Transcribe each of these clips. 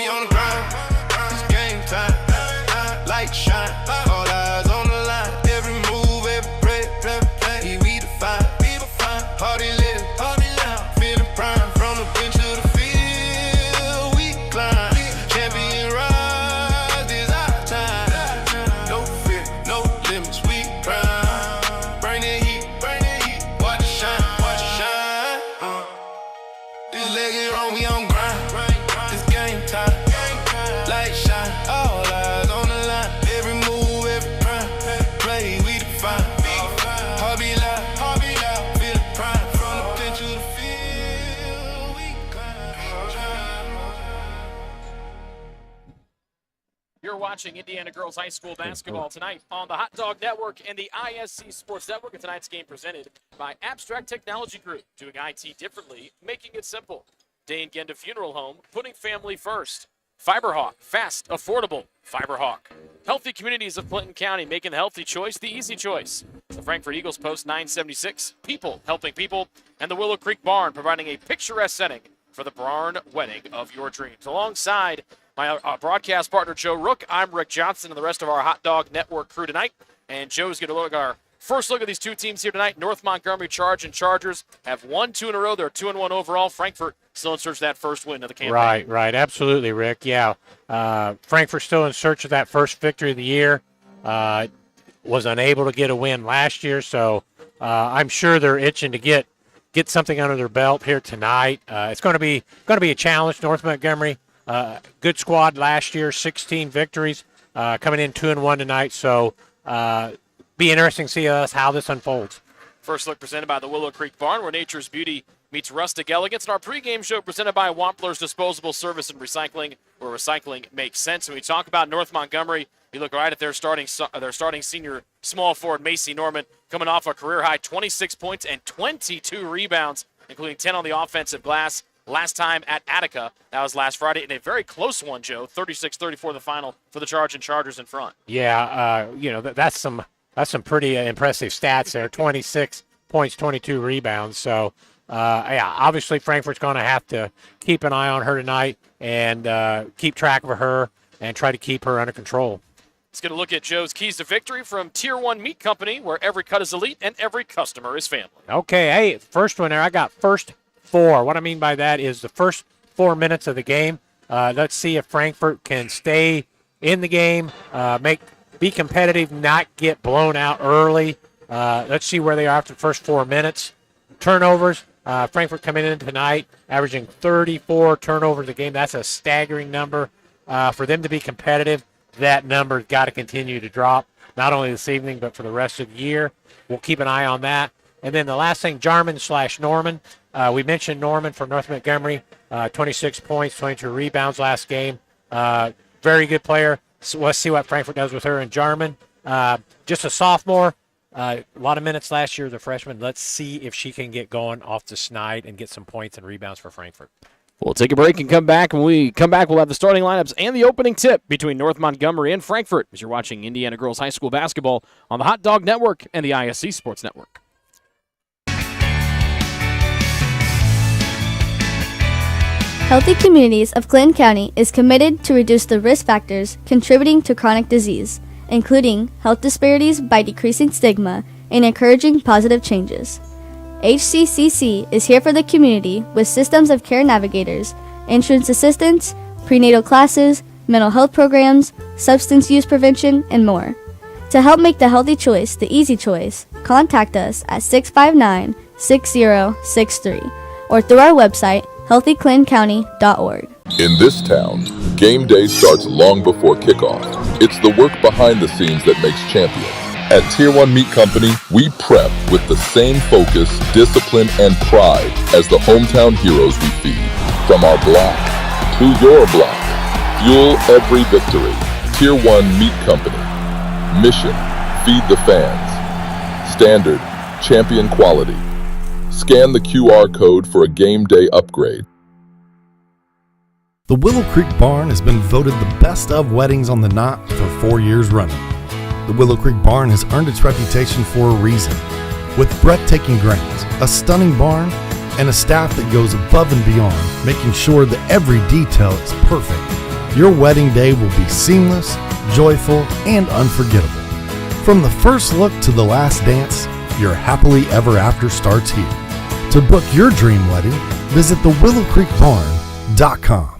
we on the grind. It's game time. Light shine. All eyes on the line. Every move, every play, we define. Hardy live, feeling prime. From the bench to the field, we climb. Champion rise, this our time. No fear, no limits, we prime. Bring the heat, watch it shine. This leg is wrong, we on grind. It's game time. Light shine, all eyes on the line. Every move, every play, we define. Hobby loud, feel the prime. From the bench to the field, we climb. You're watching Indiana Girls High School basketball tonight on the Hot Dog Network and the ISC Sports Network. And tonight's game presented by Abstract Technology Group, doing IT differently, making it simple. Dane Genda Funeral Home, putting family first. Fiberhawk, fast, affordable. Fiberhawk. Healthy communities of Clinton County, making the healthy choice the easy choice. The Frankfort Eagles Post 976, people helping people. And the Willow Creek Barn, providing a picturesque setting for the barn wedding of your dreams. Alongside my broadcast partner, Joe Rook, I'm Rick Johnson and the rest of our Hot Dog Network crew tonight. And Joe's going to look at our first look at these two teams here tonight. North Montgomery Charge and Chargers have won 2 in a row. They're 2-1 overall. Frankfort still in search of that first win of the campaign. Right. Absolutely, Rick. Yeah. Frankfort still in search of that first victory of the year. Was unable to get a win last year, so I'm sure they're itching to get something under their belt here tonight. It's going to be a challenge. North Montgomery, good squad last year, 16 victories, coming in 2-1 tonight. So be interesting to see how this unfolds. First look presented by the Willow Creek Barn, where nature's beauty meets rustic elegance. And our pregame show presented by Wampler's Disposable Service and Recycling, where recycling makes sense. When we talk about North Montgomery, you look right at their starting senior small forward, Macy Norman, coming off a career-high 26 points and 22 rebounds, including 10 on the offensive glass. Last time at Attica, that was last Friday, in a very close one, Joe, 36-34 the final for the Charge and Chargers in front. Yeah, that's some pretty impressive stats there. 26 points, 22 rebounds. So, obviously Frankfort's going to have to keep an eye on her tonight and keep track of her and try to keep her under control. Let's get a look at Joe's keys to victory from Tier 1 Meat Company, where every cut is elite and every customer is family. Okay, hey, first one there, I got first 4. What I mean by that is the first 4 minutes of the game. Let's see if Frankfort can stay in the game, be competitive, not get blown out early. Let's see where they are after the first 4 minutes. Turnovers, Frankfort coming in tonight, averaging 34 turnovers a game. That's a staggering number. For them to be competitive, that number's got to continue to drop, not only this evening, but for the rest of the year. We'll keep an eye on that. And then the last thing, Jarman/Norman. We mentioned Norman from North Montgomery, 26 points, 22 rebounds last game. Very good player. So let's see what Frankfort does with her and Jarman. Just a sophomore. A lot of minutes last year as a freshman. Let's see if she can get going off the snide and get some points and rebounds for Frankfort. We'll take a break and come back. When we come back, we'll have the starting lineups and the opening tip between North Montgomery and Frankfort as you're watching Indiana Girls High School basketball on the Hot Dog Network and the ISC Sports Network. Healthy Communities of Clinton County is committed to reduce the risk factors contributing to chronic disease, including health disparities by decreasing stigma and encouraging positive changes. HCCC is here for the community with systems of care navigators, insurance assistance, prenatal classes, mental health programs, substance use prevention, and more. To help make the healthy choice the easy choice, contact us at 659-6063 or through our website, healthyclintoncounty.org. In this town, game day starts long before kickoff. It's the work behind the scenes that makes champions. At Tier 1 Meat Company, we prep with the same focus, discipline, and pride as the hometown heroes we feed. From our block to your block, fuel every victory. Tier 1 Meat Company. Mission, feed the fans. Standard, champion quality. Scan the QR code for a game day upgrade. The Willow Creek Barn has been voted the best of weddings on the knot for 4 years running. The Willow Creek Barn has earned its reputation for a reason. With breathtaking grounds, a stunning barn, and a staff that goes above and beyond, making sure that every detail is perfect. your wedding day will be seamless, joyful, and unforgettable. From the first look to the last dance, your happily ever after starts here. To book your dream wedding, visit thewillowcreekbarn.com.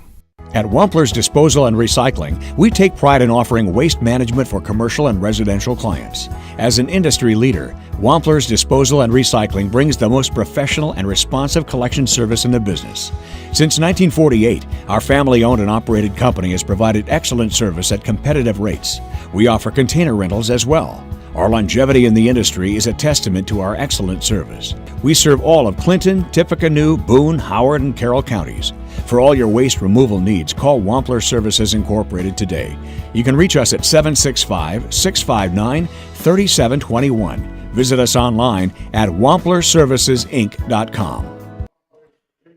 At Wampler's Disposal and Recycling, we take pride in offering waste management for commercial and residential clients. As an industry leader, Wampler's Disposal and Recycling brings the most professional and responsive collection service in the business. Since 1948, our family-owned and operated company has provided excellent service at competitive rates. We offer container rentals as well. Our longevity in the industry is a testament to our excellent service. We serve all of Clinton, Tippecanoe, Boone, Howard, and Carroll counties. For all your waste removal needs, call Wampler Services Incorporated today. You can reach us at 765-659-3721. Visit us online at wamplerservicesinc.com.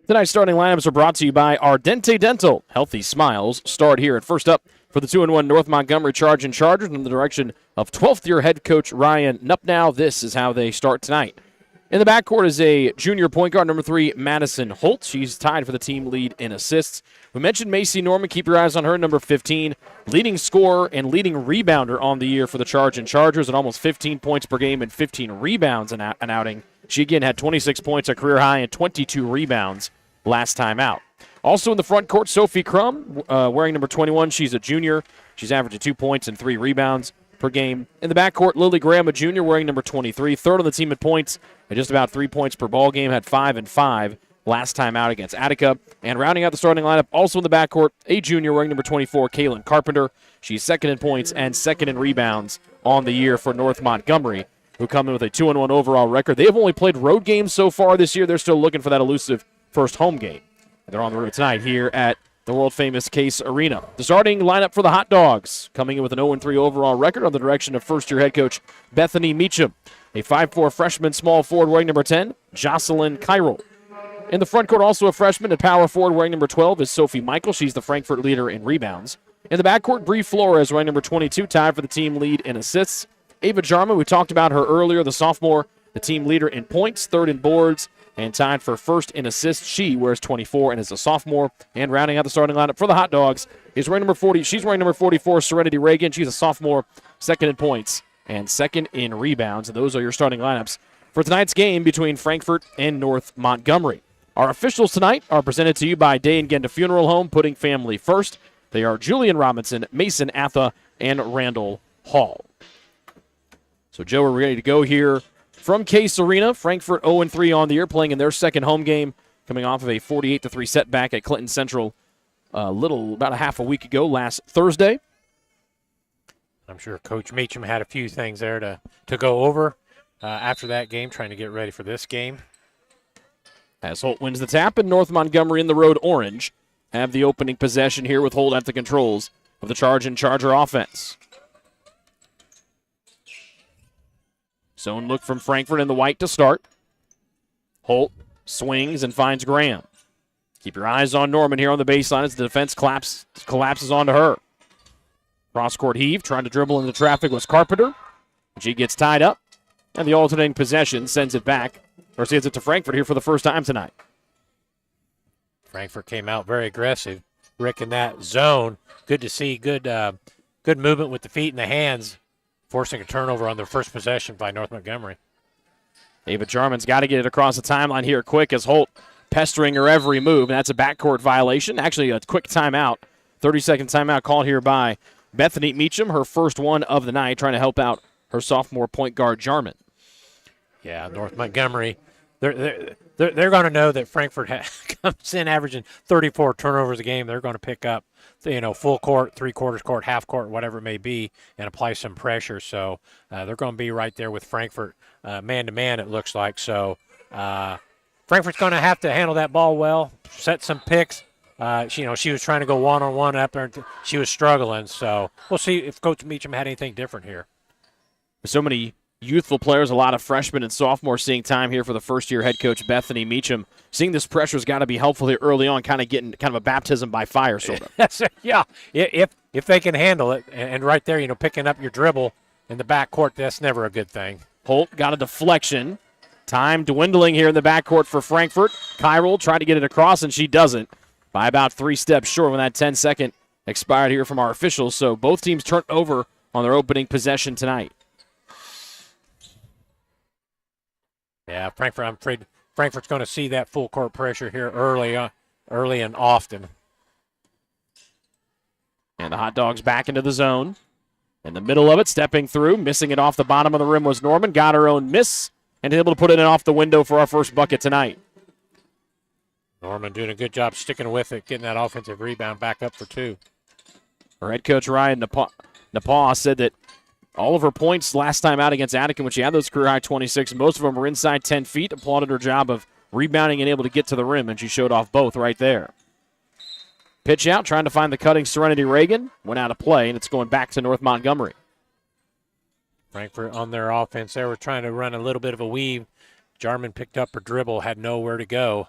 Tonight's starting lineups are brought to you by Ardente Dental. Healthy smiles start here. And first up for the 2-1 North Montgomery Charging Chargers in the direction of 12th-year head coach Ryan Nupnow. This is how they start tonight. In the backcourt is a junior point guard, number 3, Madison Holt. She's tied for the team lead in assists. We mentioned Macy Norman. Keep your eyes on her, number 15. Leading scorer and leading rebounder on the year for the Charging Chargers at almost 15 points per game and 15 rebounds an outing. She again had 26 points, a career high, and 22 rebounds last time out. Also in the front court, Sophie Crum, wearing number 21. She's a junior. She's averaging 2 points and 3 rebounds per game. In the backcourt, Lily Graham, a junior, wearing number 23. Third on the team in points at just about 3 points per ball game. Had 5 and 5 last time out against Attica. And rounding out the starting lineup, also in the backcourt, a junior wearing number 24, Kaylin Carpenter. She's second in points and second in rebounds on the year for North Montgomery, who come in with a 2-1 overall record. They have only played road games so far this year. They're still looking for that elusive first home game. And they're on the road tonight here at the world-famous Case Arena. The starting lineup for the Hot Dogs, coming in with an 0-3 overall record on the direction of first-year head coach Bethany Meacham. A 5'4 freshman small forward wearing number 10, Jocelyn Kyrell. In the front court, also a freshman and power forward wearing number 12 is Sophie Michael. She's the Frankfurt leader in rebounds. In the backcourt, Bree Flores wearing number 22, tied for the team lead in assists. Ava Jarman, we talked about her earlier, the sophomore, the team leader in points, third in boards, and tied for first in assists. She wears 24 and is a sophomore. And rounding out the starting lineup for the Hot Dogs is wearing number 40. She's wearing number 44, Serenity Reagan. She's a sophomore, second in points and second in rebounds. And those are your starting lineups for tonight's game between Frankfurt and North Montgomery. Our officials tonight are presented to you by Day and Genda Funeral Home, putting family first. They are Julian Robinson, Mason Atha, and Randall Hall. So, Joe, we're ready to go here from Case Arena. Frankfurt 0-3 on the year, playing in their second home game, coming off of a 48-3 setback at Clinton Central about a half a week ago, last Thursday. I'm sure Coach Meacham had a few things there to go over after that game, trying to get ready for this game. As Holt wins the tap, and North Montgomery in the road orange have the opening possession here with Holt at the controls of the Charge and Charger offense. Zone look from Frankfurt in the white to start. Holt swings and finds Graham. Keep your eyes on Norman here on the baseline as the defense collapses onto her. Cross-court heave, trying to dribble into traffic was Carpenter. She gets tied up, and the alternating possession sends it back, or sends it to Frankfurt here for the first time tonight. Frankfurt came out very aggressive, Rick, in that zone. Good to see good movement with the feet and the hands, forcing a turnover on their first possession by North Montgomery. Ava Jarman's got to get it across the timeline here quick as Holt pestering her every move, and that's a backcourt violation. Actually, a quick timeout, 30-second timeout called here by Bethany Meacham, her first one of the night, trying to help out her sophomore point guard Jarman. Yeah, North Montgomery, they're going to know that Frankfurt comes in averaging 34 turnovers a game. They're going to pick up, full court, three-quarters court, half court, whatever it may be, and apply some pressure. So they're going to be right there with Frankfurt man-to-man, it looks like. So Frankfurt's going to have to handle that ball well, set some picks. She was trying to go one-on-one up there, and she was struggling. So we'll see if Coach Meacham had anything different here. So many youthful players, a lot of freshmen and sophomores seeing time here for the first-year head coach Bethany Meacham. Seeing this pressure's got to be helpful here early on, kind of getting kind of a baptism by fire sort of. Yeah, if they can handle it, and right there, picking up your dribble in the backcourt, that's never a good thing. Holt got a deflection. Time dwindling here in the backcourt for Frankfurt. Kyrell tried to get it across, and she doesn't. By about 3 steps short when that 10-second expired here from our officials, so both teams turned over on their opening possession tonight. Yeah, Frankfurt, I'm afraid Frankfurt's going to see that full court pressure here early and often. And the Hot Dogs back into the zone. In the middle of it, stepping through, missing it off the bottom of the rim was Norman. Got her own miss and able to put it in off the window for our first bucket tonight. Norman doing a good job sticking with it, getting that offensive rebound back up for 2. Our head coach, Ryan Napaw, said that all of her points last time out against Attica, when she had those career-high 26, most of them were inside 10 feet, applauded her job of rebounding and able to get to the rim, and she showed off both right there. Pitch out, trying to find the cutting Serenity Reagan. Went out of play, and it's going back to North Montgomery. Frankfurt on their offense, they were trying to run a little bit of a weave. Jarman picked up her dribble, had nowhere to go.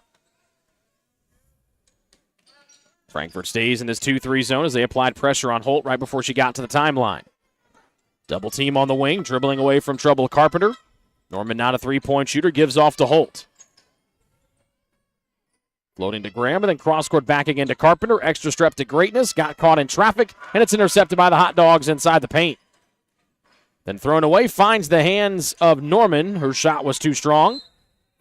Frankfurt stays in this 2-3 zone as they applied pressure on Holt right before she got to the timeline. Double team on the wing, dribbling away from trouble Carpenter. Norman, not a three-point shooter, gives off to Holt. Floating to Graham, and then cross-court back again to Carpenter. Extra step to greatness, got caught in traffic, and it's intercepted by the Hot Dogs inside the paint. Then thrown away, finds the hands of Norman. Her shot was too strong.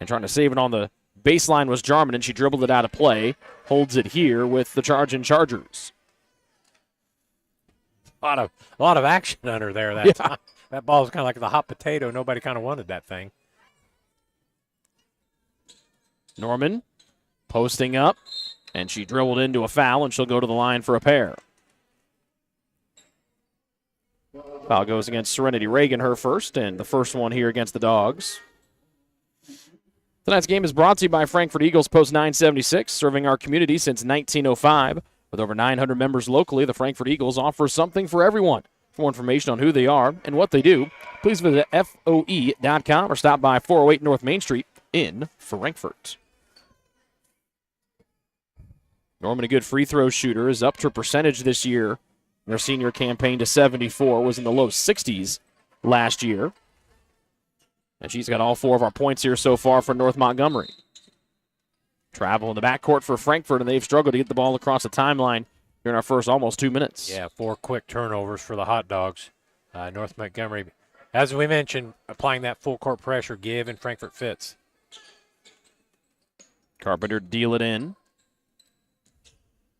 And trying to save it on the baseline was Jarman, and she dribbled it out of play. Holds it here with the Charging Chargers. A lot of action under there that time. That ball was kind of like the hot potato. Nobody kind of wanted that thing. Norman posting up, and she dribbled into a foul, and she'll go to the line for a pair. Foul goes against Serenity Reagan, her first, and the first one here against the Dogs. Tonight's game is brought to you by Frankfurt Eagles Post 976, serving our community since 1905. With over 900 members locally, the Frankfurt Eagles offer something for everyone. For more information on who they are and what they do, please visit FOE.com or stop by 408 North Main Street in Frankfurt. Norman, a good free throw shooter, is up her percentage this year. Their senior campaign to 74, was in the low 60s last year. And she's got all 4 of our points here so far for North Montgomery. Travel in the backcourt for Frankfurt, and they've struggled to get the ball across the timeline here in our first almost 2 minutes. Yeah, 4 quick turnovers for the Hot Dogs. North Montgomery, as we mentioned, applying that full court pressure, give, and Frankfurt fits. Carpenter deal it in.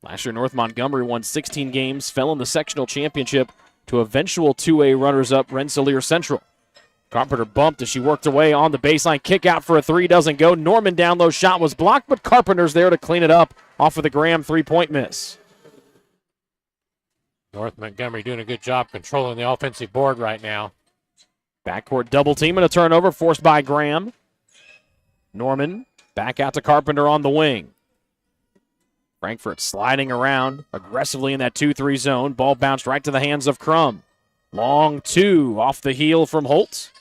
Last year, North Montgomery won 16 games, fell in the sectional championship to eventual 2A runners-up Rensselaer Central. Carpenter bumped as she worked away on the baseline. Kick out for a 3 doesn't go. Norman down low, shot was blocked, but Carpenter's there to clean it up off of the Graham 3-point miss. North Montgomery doing a good job controlling the offensive board right now. Backcourt double team and a turnover forced by Graham. Norman back out to Carpenter on the wing. Frankfurt sliding around aggressively in that 2-3 zone. Ball bounced right to the hands of Crum. Long 2 off the heel from Holt.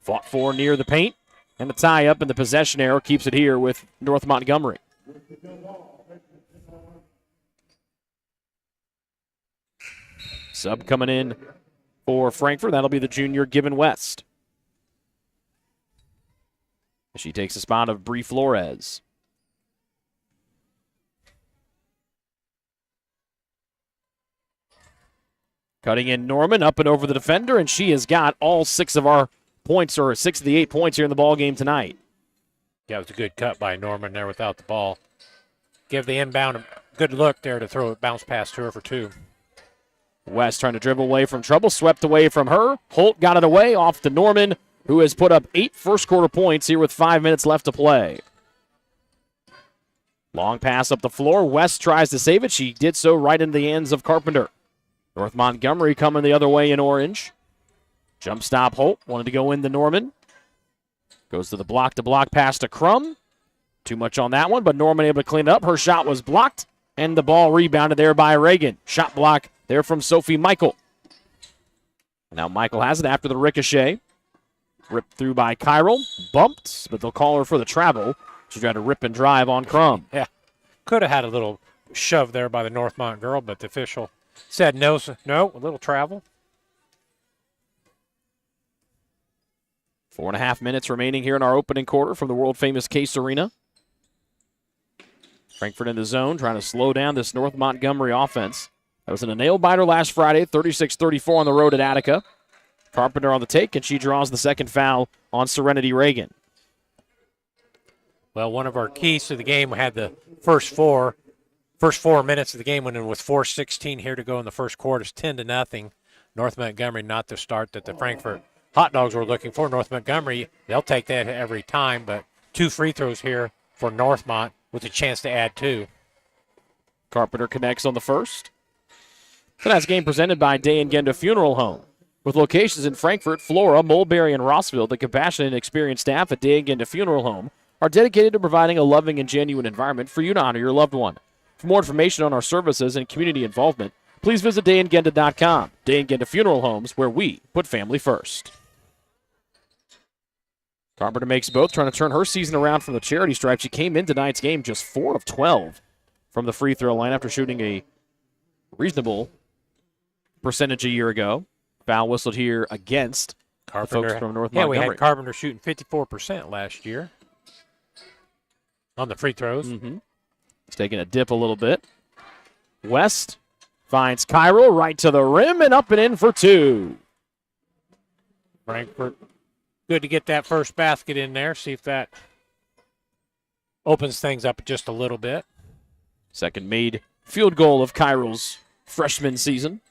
Fought for near the paint. And the tie-up, and the possession arrow keeps it here with North Montgomery. Sub coming in for Frankfurt. That'll be the junior Given West. She takes the spot of Bree Flores. Cutting in Norman, up and over the defender, and she has got all 6 of our points, or 6 of the 8 points here in the ball game tonight. Yeah, it was a good cut by Norman there without the ball. Give the inbound a good look there to throw it, bounce past to her for 2. West trying to dribble away from trouble, swept away from her. Holt got it away off to Norman, who has put up 8 first-quarter points here with 5 minutes left to play. Long pass up the floor. West tries to save it. She did so right into the hands of Carpenter. North Montgomery coming the other way in orange. Jump stop Holt. Wanted to go into Norman. Goes to the block-to-block pass to Crum. Too much on that one, but Norman able to clean it up. Her shot was blocked, and the ball rebounded there by Reagan. Shot block there from Sophie Michael. Now Michael has it after the ricochet. Ripped through by Kyril. Bumped, but they'll call her for the travel. She tried to rip and drive on Crum. Yeah, could have had a little shove there by the Northmont girl, but the official said no, a little travel. 4.5 minutes remaining here in our opening quarter from the world-famous Case Arena. Frankfurt in the zone, trying to slow down this North Montgomery offense. That was in a nail-biter last Friday, 36-34 on the road at Attica. Carpenter on the take, and she draws the second foul on Serenity Reagan. Well, one of our keys to the game, we had the first four minutes of the game when it was 4:16 here to go in the first quarter. It's 10-0. North Montgomery not the start that the Frankfurt Hot Dogs were looking for. North Montgomery, they'll take that every time, but 2 free throws here for Northmont with a chance to add 2. Carpenter connects on the first. Tonight's game presented by Day and Genda Funeral Home. With locations in Frankfurt, Flora, Mulberry, and Rossville, the compassionate and experienced staff at Day and Genda Funeral Home are dedicated to providing a loving and genuine environment for you to honor your loved one. For more information on our services and community involvement, please visit dayandgenda.com. Day and Genda Funeral Homes, where we put family first. Carpenter makes both, trying to turn her season around from the charity stripe. She came in tonight's game just 4 of 12 from the free throw line after shooting a reasonable percentage a year ago. Foul whistled here against Carpenter. The folks from North Montgomery. Montgomery. We had Carpenter shooting 54% last year on the free throws. He's taking a dip a little bit. West finds Cairo right to the rim and up and in for 2. Frankfurt, good to get that first basket in there. See if that opens things up just a little bit. Second made field goal of Cairo's freshman season.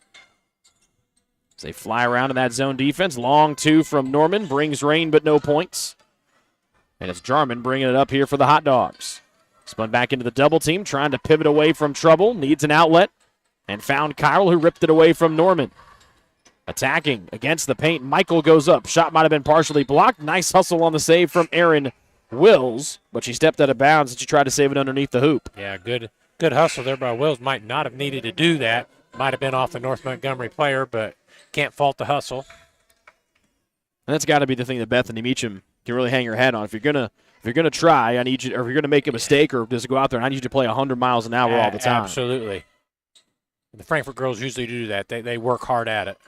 As they fly around in that zone defense. Long 2 from Norman. Brings rain but no points. And it's Jarman bringing it up here for the Hot Dogs. Spun back into the double team, trying to pivot away from trouble. Needs an outlet. And found Kyle, who ripped it away from Norman. Attacking against the paint. Michael goes up. Shot might have been partially blocked. Nice hustle on the save from Aaron Wills. But she stepped out of bounds and she tried to save it underneath the hoop. Yeah, good hustle there by Wills. Might not have needed to do that. Might have been off the North Montgomery player, but can't fault the hustle. And that's got to be the thing that Bethany Meacham can really hang her head on. If you're gonna try, I need you, or if you're gonna make a mistake, or just go out there, I need you to play 100 miles an hour all the time. Absolutely. The Frankfurt girls usually do that. They work hard at it.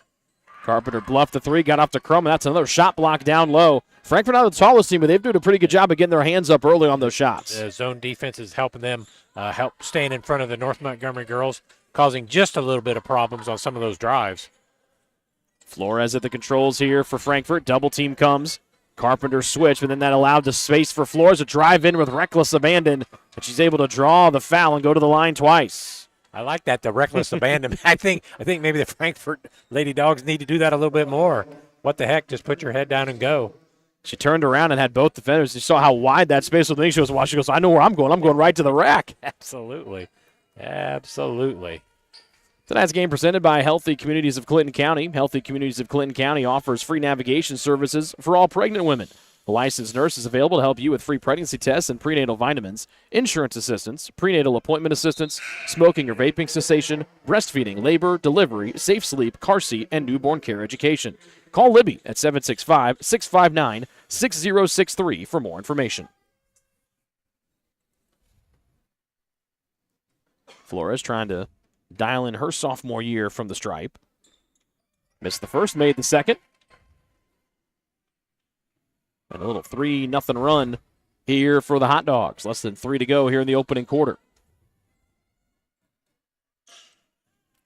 Carpenter bluffed the 3, got off to Crum, and that's another shot block down low. Frankfurt not the tallest team, but they've done a pretty good job of getting their hands up early on those shots. The zone defense is helping them help staying in front of the North Montgomery girls, causing just a little bit of problems on some of those drives. Flores at the controls here for Frankfurt. Double team comes. Carpenter switch, but then that allowed the space for Flores to drive in with reckless abandon. But she's able to draw the foul and go to the line twice. I like that, the reckless abandon. I think maybe the Frankfurt Lady Dogs need to do that a little bit more. What the heck? Just put your head down and go. She turned around and had both defenders. You saw how wide that space was. I think she was watching. She goes, I know where I'm going. I'm going right to the rack. Absolutely. Tonight's game presented by Healthy Communities of Clinton County. Healthy Communities of Clinton County offers free navigation services for all pregnant women. A licensed nurse is available to help you with free pregnancy tests and prenatal vitamins, insurance assistance, prenatal appointment assistance, smoking or vaping cessation, breastfeeding, labor, delivery, safe sleep, car seat, and newborn care education. Call Libby at 765-659-6063 for more information. Flores trying to dial in her sophomore year from the stripe. Missed the first, made the second. And a little 3-0 run here for the Hot Dogs. Less than 3 to go here in the opening quarter.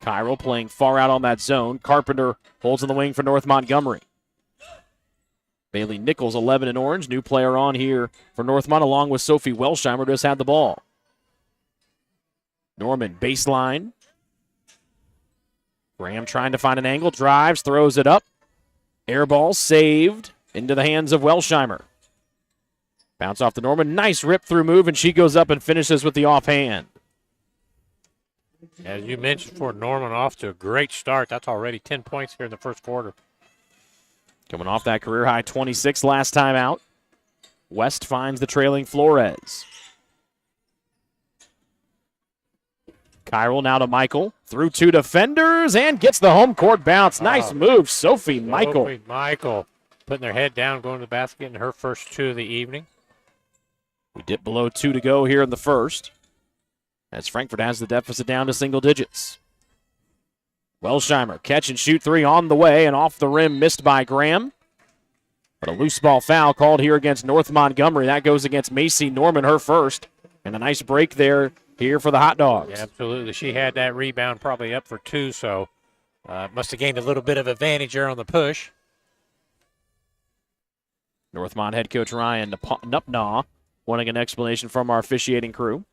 Cairo playing far out on that zone. Carpenter holds in the wing for North Montgomery. Bailey Nichols, 11 in orange. New player on here for Northmont, along with Sophie Welsheimer, just had the ball. Norman, baseline. Graham trying to find an angle, drives, throws it up. Air ball saved into the hands of Welsheimer. Bounce off to Norman, nice rip through move, and she goes up and finishes with the offhand. As you mentioned before, Norman off to a great start. That's already 10 points here in the first quarter. Coming off that career high 26 last time out. West finds the trailing Flores. Kyril now to Michael. Through 2 defenders and gets the home court bounce. Nice move, Sophie Michael. Sophie Michael putting their head down, going to the basket in her first 2 of the evening. We dip below 2 to go here in the first, as Frankfurt has the deficit down to single digits. Welsheimer, catch and shoot 3 on the way, and off the rim, missed by Graham. But a loose ball foul called here against North Montgomery. That goes against Macy Norman, her first. And a nice break there here for the Hot Dogs. Yeah, absolutely. She had that rebound probably up for 2, so must have gained a little bit of advantage there on the push. Northmont head coach Ryan Nupnaw wanting an explanation from our officiating crew.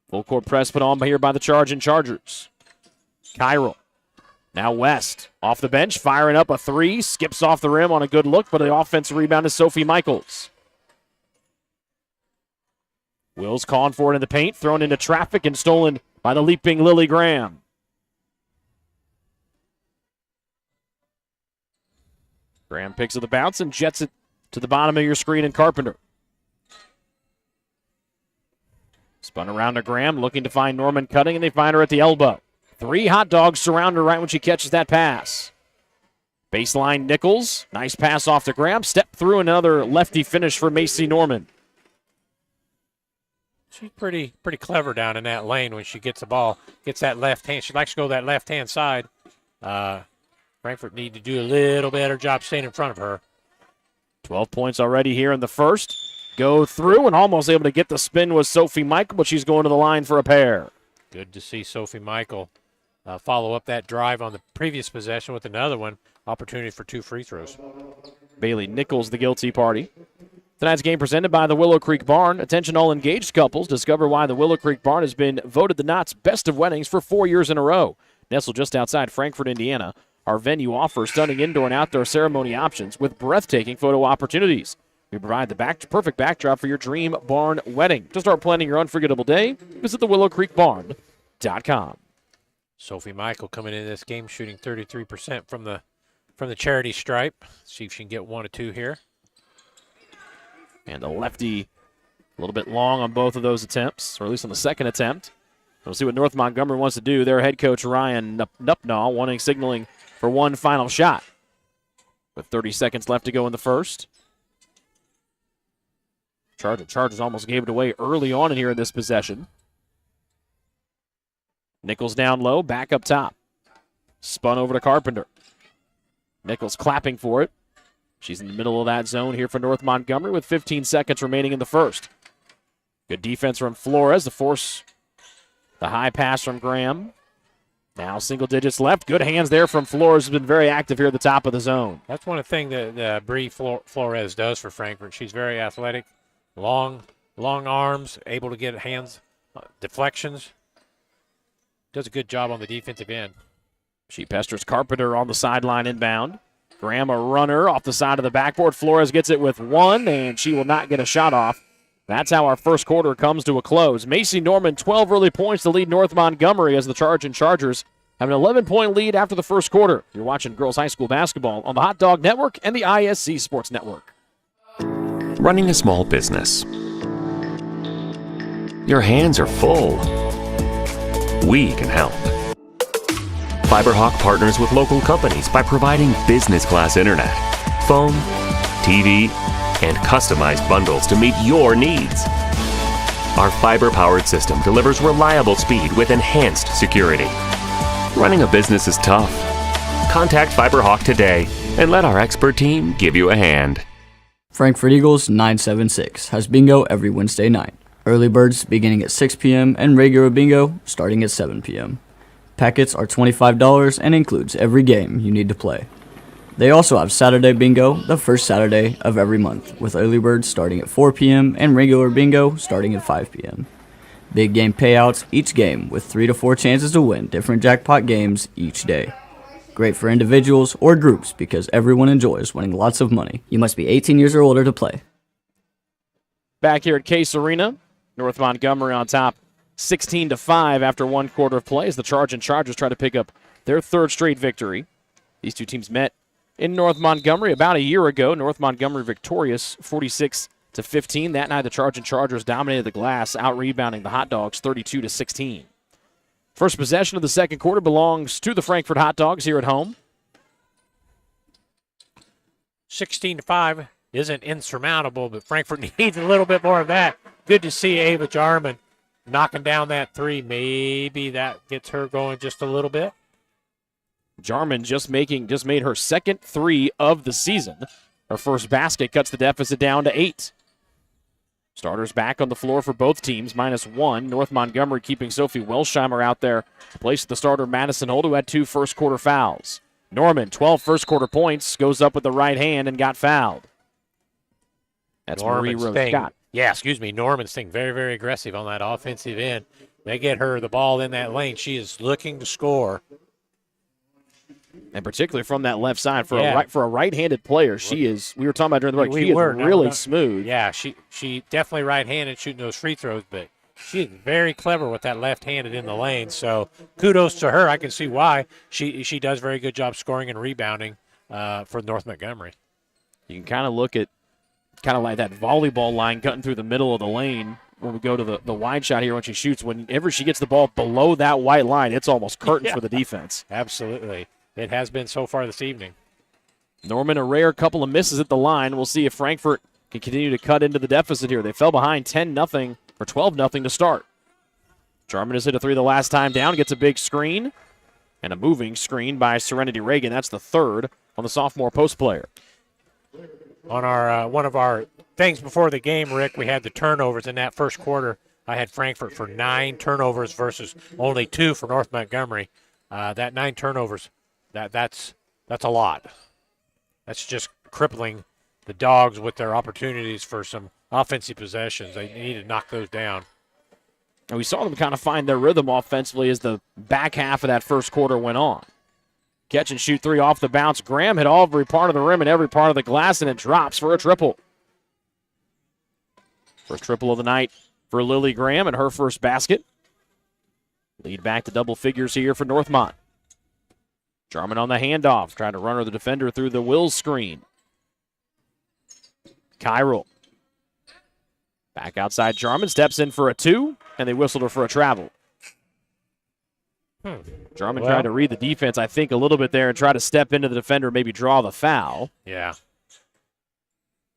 Full court press put on here by the Charging Chargers. Kyril. Now West off the bench, firing up a 3, skips off the rim on a good look, but the offensive rebound is Sophie Michaels. Wills calling for it in the paint, thrown into traffic and stolen by the leaping Lily Graham. Graham picks up the bounce and jets it to the bottom of your screen, and Carpenter. Spun around to Graham, looking to find Norman cutting, and they find her at the elbow. 3 Hot Dogs surround her right when she catches that pass. Baseline Nichols, nice pass off to Graham, step through another lefty finish for Macy Norman. She's pretty clever down in that lane when she gets the ball, gets that left hand. She likes to go that left-hand side. Frankfurt need to do a little better job staying in front of her. 12 points already here in the first. Go through and almost able to get the spin with Sophie Michael, but she's going to the line for a pair. Good to see Sophie Michael follow up that drive on the previous possession with another one. Opportunity for 2 free throws. Bailey Nichols, the guilty party. Tonight's game presented by the Willow Creek Barn. Attention all engaged couples. Discover why the Willow Creek Barn has been voted the Knott's best of weddings for 4 years in a row. Nestled just outside Frankfort, Indiana, our venue offers stunning indoor and outdoor ceremony options with breathtaking photo opportunities. We provide the perfect backdrop for your dream barn wedding. To start planning your unforgettable day, visit thewillowcreekbarn.com. Sophie Michael coming into this game shooting 33% from the charity stripe. See if she can get 1 or 2 here. And the lefty a little bit long on both of those attempts, or at least on the second attempt. We'll see what North Montgomery wants to do. Their head coach Ryan Nupnaw signaling for one final shot. With 30 seconds left to go in the first. Chargers almost gave it away early on in here in this possession. Nichols down low, back up top. Spun over to Carpenter. Nichols clapping for it. She's in the middle of that zone here for North Montgomery with 15 seconds remaining in the first. Good defense from Flores to force the high pass from Graham. Now single digits left. Good hands there from Flores, has been very active here at the top of the zone. That's one of the things that Bree Flores does for Frankfurt. She's very athletic, long arms, able to get hands, deflections. Does a good job on the defensive end. She pesters Carpenter on the sideline inbound. Graham a runner off the side of the backboard. Flores gets it with 1, and she will not get a shot off. That's how our first quarter comes to a close. Macy Norman, 12 early points to lead North Montgomery as the Charging Chargers have an 11-point lead after the first quarter. You're watching girls high school basketball on the Hot Dog Network and the ISC Sports Network. Running a small business. Your hands are full. We can help. FiberHawk partners with local companies by providing business-class internet, phone, TV, and customized bundles to meet your needs. Our fiber-powered system delivers reliable speed with enhanced security. Running a business is tough. Contact FiberHawk today and let our expert team give you a hand. Frankfurt Eagles 976 has bingo every Wednesday night. Early birds beginning at 6 p.m. and regular bingo starting at 7 p.m. Packets are $25 and includes every game you need to play. They also have Saturday bingo the first Saturday of every month, with early birds starting at 4 p.m. and regular bingo starting at 5 p.m. Big game payouts each game with 3 to 4 chances to win different jackpot games each day. Great for individuals or groups because everyone enjoys winning lots of money. You must be 18 years or older to play. Back here at Case Arena, North Montgomery on top 16-5 after one quarter of play as the Charging Chargers try to pick up their third straight victory. These two teams met in North Montgomery about a year ago. North Montgomery victorious 46-15. That night the Charging Chargers dominated the glass, out-rebounding the Hot Dogs 32-16. First possession of the second quarter belongs to the Frankfurt Hot Dogs here at home. 16-5 isn't insurmountable, but Frankfurt needs a little bit more of that. Good to see Ava Jarman knocking down that 3. Maybe that gets her going just a little bit. Jarman just made her second 3 of the season. Her first basket cuts the deficit down to 8. Starters back on the floor for both teams, -1. North Montgomery keeping Sophie Welsheimer out there. Placed the starter Madison Holt, who had 2 first-quarter fouls. Norman, 12 first-quarter points, goes up with the right hand and got fouled. That's Marie Rose Scott. Yeah, Norman's staying very, very aggressive on that offensive end. They get her the ball in that lane. She is looking to score. And particularly from that left side for a right-handed player, she is. We were talking about during the break. She is really smooth. Yeah, she definitely right-handed shooting those free throws, but she is very clever with that left-handed in the lane. So kudos to her. I can see why she does a very good job scoring and rebounding for North Montgomery. You can kind of look at like that volleyball line cutting through the middle of the lane when we go to the wide shot here when she shoots. Whenever she gets the ball below that white line, it's almost curtains for the defense. Absolutely. It has been so far this evening. Norman, a rare couple of misses at the line. We'll see if Frankfort can continue to cut into the deficit here. They fell behind 10-0 or 12-0 to start. Jarman has hit a 3 the last time down, gets a big screen, and a moving screen by Serenity Reagan. That's the 3rd on the sophomore post player. On our one of our things before the game, Rick, we had the turnovers in that first quarter. I had Frankfort for 9 turnovers versus only 2 for North Montgomery. That 9 turnovers, that's a lot. That's just crippling the Dogs with their opportunities for some offensive possessions. They need to knock those down. And we saw them kind of find their rhythm offensively as the back half of that first quarter went on. Catch and shoot 3 off the bounce. Graham hit every part of the rim and every part of the glass, and it drops for a triple. First triple of the night for Lily Graham and her first basket. Lead back to double figures here for Northmont. Jarman on the handoff, trying to run her the defender through the Wills screen. Kyril. Back outside Jarman, steps in for a 2, and they whistled her for a travel. Jarman tried to read the defense, I think, a little bit there and try to step into the defender, maybe draw the foul. Yeah.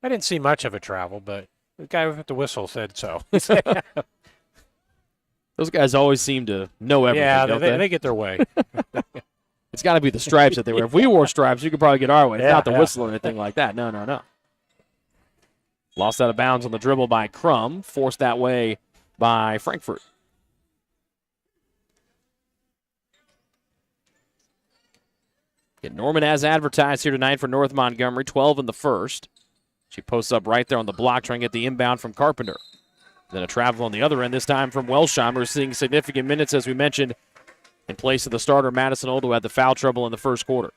I didn't see much of a travel, but the guy with the whistle said so. Those guys always seem to know everything, don't they? They get their way. It's got to be the stripes that they wear. If we wore stripes, you could probably get our way. It's not the whistle or anything like that. No. Lost out of bounds on the dribble by Crum, forced that way by Frankfort. Get Norman as advertised here tonight for North Montgomery, 12 in the first. She posts up right there on the block, trying to get the inbound from Carpenter. Then a travel on the other end, this time from Welsheimer, seeing significant minutes, as we mentioned, in place of the starter Madison Old, who had the foul trouble in the first quarter.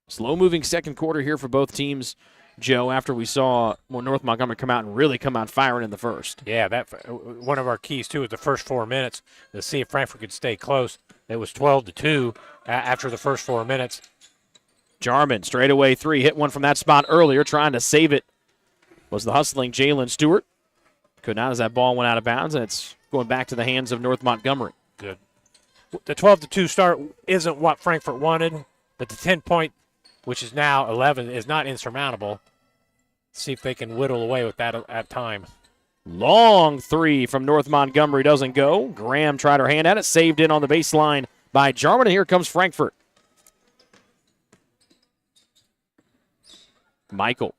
Slow-moving second quarter here for both teams, Joe, after we saw North Montgomery come out and really come out firing in the first. Yeah, that one of our keys, too, is the first 4 minutes to see if Frankfort could stay close. It was 12-2 after the first 4 minutes. Jarman, straightaway 3, hit one from that spot earlier, trying to save it. Was the hustling Jalen Stewart. Could not, as that ball went out of bounds, and it's going back to the hands of North Montgomery. Good. The 12-2 start isn't what Frankfort wanted, but the 10-point, which is now 11, is not insurmountable. See if they can whittle away with that at time. Long 3 from North Montgomery doesn't go. Graham tried her hand at it, saved in on the baseline by Jarman, and here comes Frankfort. Michael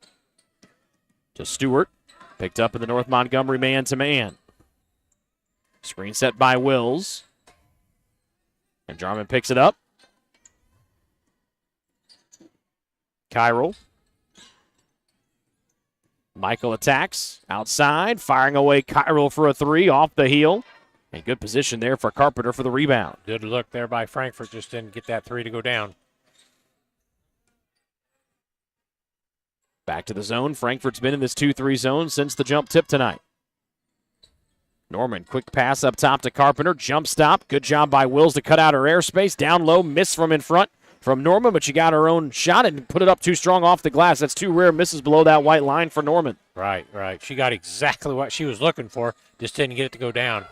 to Stewart. Picked up in the North Montgomery man-to-man. Screen set by Wills. And Jarman picks it up. Kyril. Michael attacks. Outside. Firing away Kyril for a 3 off the heel. And good position there for Carpenter for the rebound. Good look there by Frankfort. Just didn't get that 3 to go down. Back to the zone. Frankfort's been in this 2-3 zone since the jump tip tonight. Norman, quick pass up top to Carpenter. Jump stop. Good job by Wills to cut out her airspace. Down low, miss from in front from Norman, but she got her own shot and put it up too strong off the glass. That's 2 rare misses below that white line for Norman. Right. She got exactly what she was looking for. Just didn't get it to go down.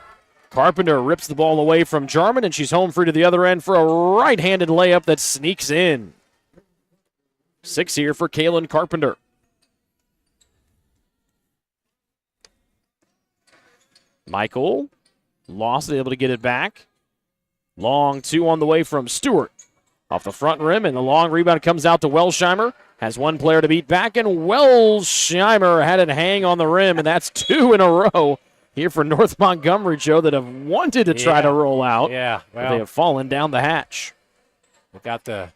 Carpenter rips the ball away from Jarman, and she's home free to the other end for a right-handed layup that sneaks in. 6 here for Kaylin Carpenter. Michael lost it, able to get it back. Long 2 on the way from Stewart. Off the front rim, and the long rebound comes out to Welsheimer. has one player to beat back, and Welsheimer had it hang on the rim, and that's 2 in a row here for North Montgomery, Joe, that have wanted to try to roll out. Yeah, but they have fallen down the hatch. They got the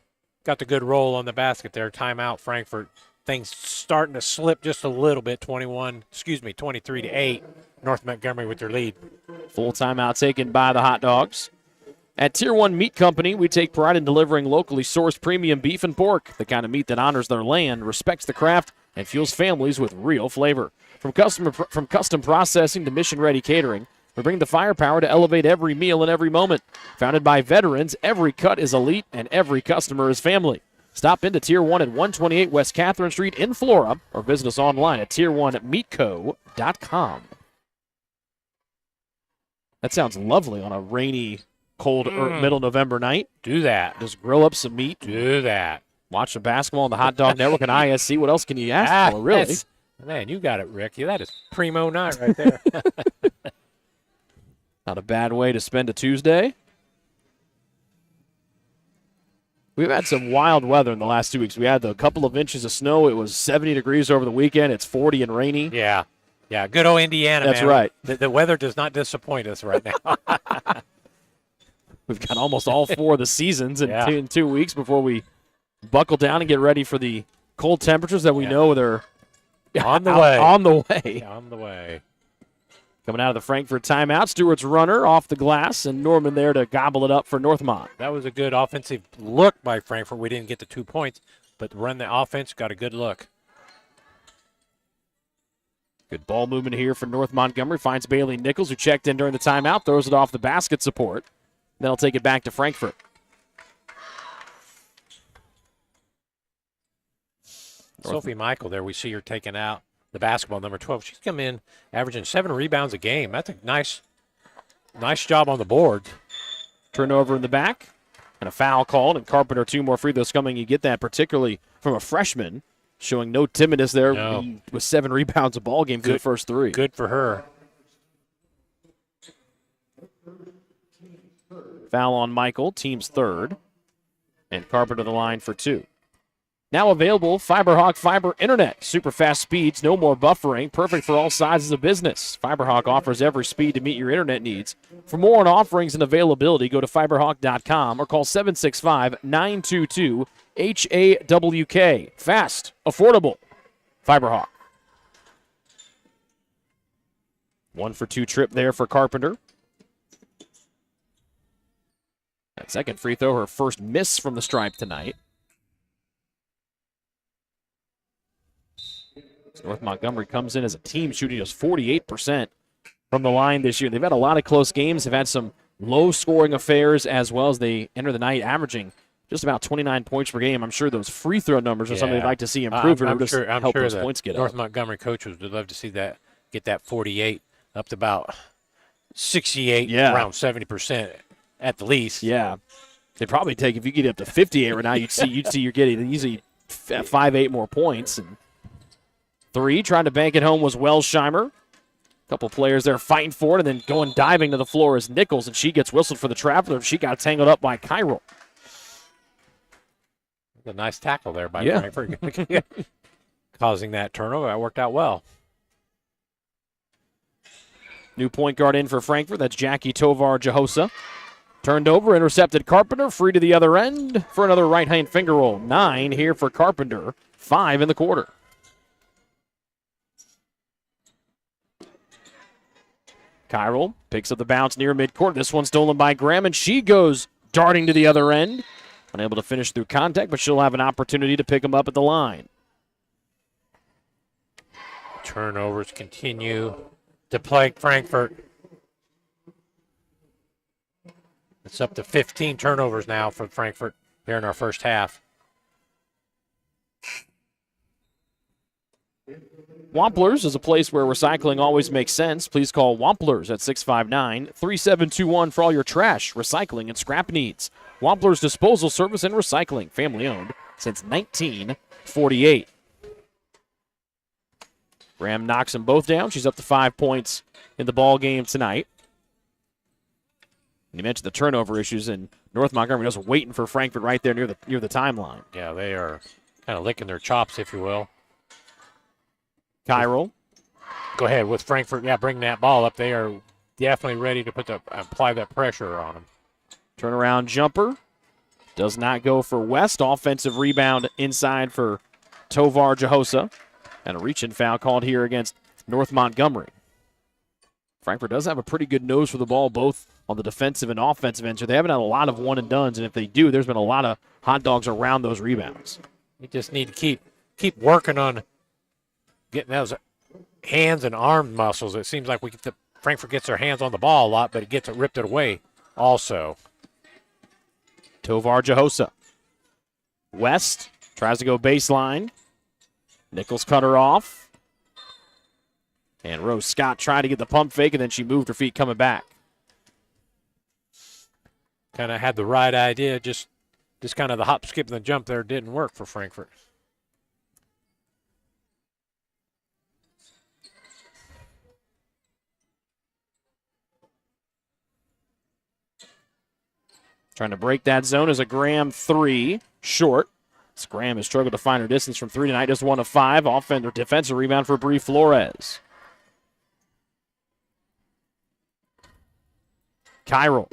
good roll on the basket there. Timeout, Frankfurt. Things starting to slip just a little bit. 23-8. North Montgomery with their lead. Full timeout taken by the Hot Dogs. At Tier 1 Meat Company, we take pride in delivering locally sourced premium beef and pork, the kind of meat that honors their land, respects the craft, and fuels families with real flavor. From custom processing to mission-ready catering, we bring the firepower to elevate every meal and every moment. Founded by veterans, every cut is elite and every customer is family. Stop into Tier 1 at 128 West Catherine Street in Flora or visit us online at tier1meatco.com. That sounds lovely on a rainy, cold middle November night. Do that. Just grill up some meat. Do that. Watch the basketball on the Hot Dog Network and ISC. What else can you ask for, really? Man, you got it, Rick. That is primo night right there. Not a bad way to spend a Tuesday. We've had some wild weather in the last 2 weeks. We had a couple of inches of snow. It was 70 degrees over the weekend. It's 40 and rainy. Yeah. Yeah, good old Indiana, That's man. right. The weather does not disappoint us right now. We've got almost all 4 of the seasons in 2 weeks before we buckle down and get ready for the cold temperatures that we know they're on the way. On the way. On the way. Coming out of the Frankfurt timeout, Stewart's runner off the glass, and Norman there to gobble it up for Northmont. That was a good offensive look by Frankfurt. We didn't get the 2 points, but run the offense, got a good look. Good ball movement here for North Montgomery. Finds Bailey Nichols, who checked in during the timeout, throws it off the basket support. Then he'll take it back to Frankfurt. Sophie Michael there, we see her taking out the basketball, number 12. She's come in averaging 7 rebounds a game. That's a nice job on the board. Turnover in the back and a foul called, and Carpenter 2 more free throws coming. You get that particularly from a freshman, showing no timidness there with 7 rebounds a ball game for the first 3. Good for her. Foul on Michael, team's 3rd, and Carpenter the line for 2. Now available, FiberHawk Fiber Internet. Super fast speeds, no more buffering, perfect for all sizes of business. FiberHawk offers every speed to meet your internet needs. For more on offerings and availability, go to fiberhawk.com or call 765-922-HAWK. Fast, affordable. FiberHawk. 1 for 2 trip there for Carpenter. That second free throw, her first miss from the stripe tonight. North Montgomery comes in as a team shooting just 48% from the line this year. They've had a lot of close games. They've had some low-scoring affairs as well as they enter the night averaging just about 29 points per game. I'm sure those free throw numbers are something they'd like to see improve. I'm sure those the points get North up. Montgomery coaches would love to see that, get that 48 up to about 68, around 70% at the least. Yeah. They'd probably take, if you get up to 58 right now, you'd see you're getting easily 5-8 more points. And 3, trying to bank it home was Welsheimer. A couple players there fighting for it, and then going diving to the floor is Nichols, and she gets whistled for the traveler. She got tangled up by Kyril. A nice tackle there by Frankfurt. Causing that turnover. That worked out well. New point guard in for Frankfurt. That's Jackie Tovar Jahosa. Turned over, intercepted Carpenter. Free to the other end for another right-hand finger roll. 9 here for Carpenter. 5 in the quarter. Kyril picks up the bounce near midcourt. This one stolen by Graham, and she goes darting to the other end. Unable to finish through contact, but she'll have an opportunity to pick him up at the line. Turnovers continue to plague Frankfurt. It's up to 15 turnovers now for Frankfurt here in our first half. Wamplers is a place where recycling always makes sense. Please call Wamplers at 659-3721 for all your trash, recycling, and scrap needs. Wamplers Disposal Service and Recycling, family-owned since 1948. Graham knocks them both down. She's up to 5 points in the ball game tonight. You mentioned the turnover issues, and North Montgomery just waiting for Frankfurt right there near the timeline. Yeah, they are kind of licking their chops, if you will. Kyril. Go ahead with Frankfurt. Yeah, bring that ball up. They are definitely ready to apply that pressure on them. Turnaround jumper. Does not go for West. Offensive rebound inside for Tovar Jahosa. And a reach-in foul called here against North Montgomery. Frankfurt does have a pretty good nose for the ball, both on the defensive and offensive end. So they haven't had a lot of one-and-dones, and if they do, there's been a lot of hot dogs around those rebounds. You just need to keep working on getting those hands and arm muscles. It seems like Frankfurt gets their hands on the ball a lot, but it gets it ripped away also. Tovar Jahosa. West tries to go baseline. Nichols cut her off. And Rose Scott tried to get the pump fake, and then she moved her feet coming back. Kind of had the right idea, just kind of the hop, skip, and the jump there didn't work for Frankfurt. Trying to break that zone is a Graham 3, short. As Graham has struggled to find her distance from 3 tonight, just 1 of 5. Offensive defensive rebound for Bree Flores. Kyril.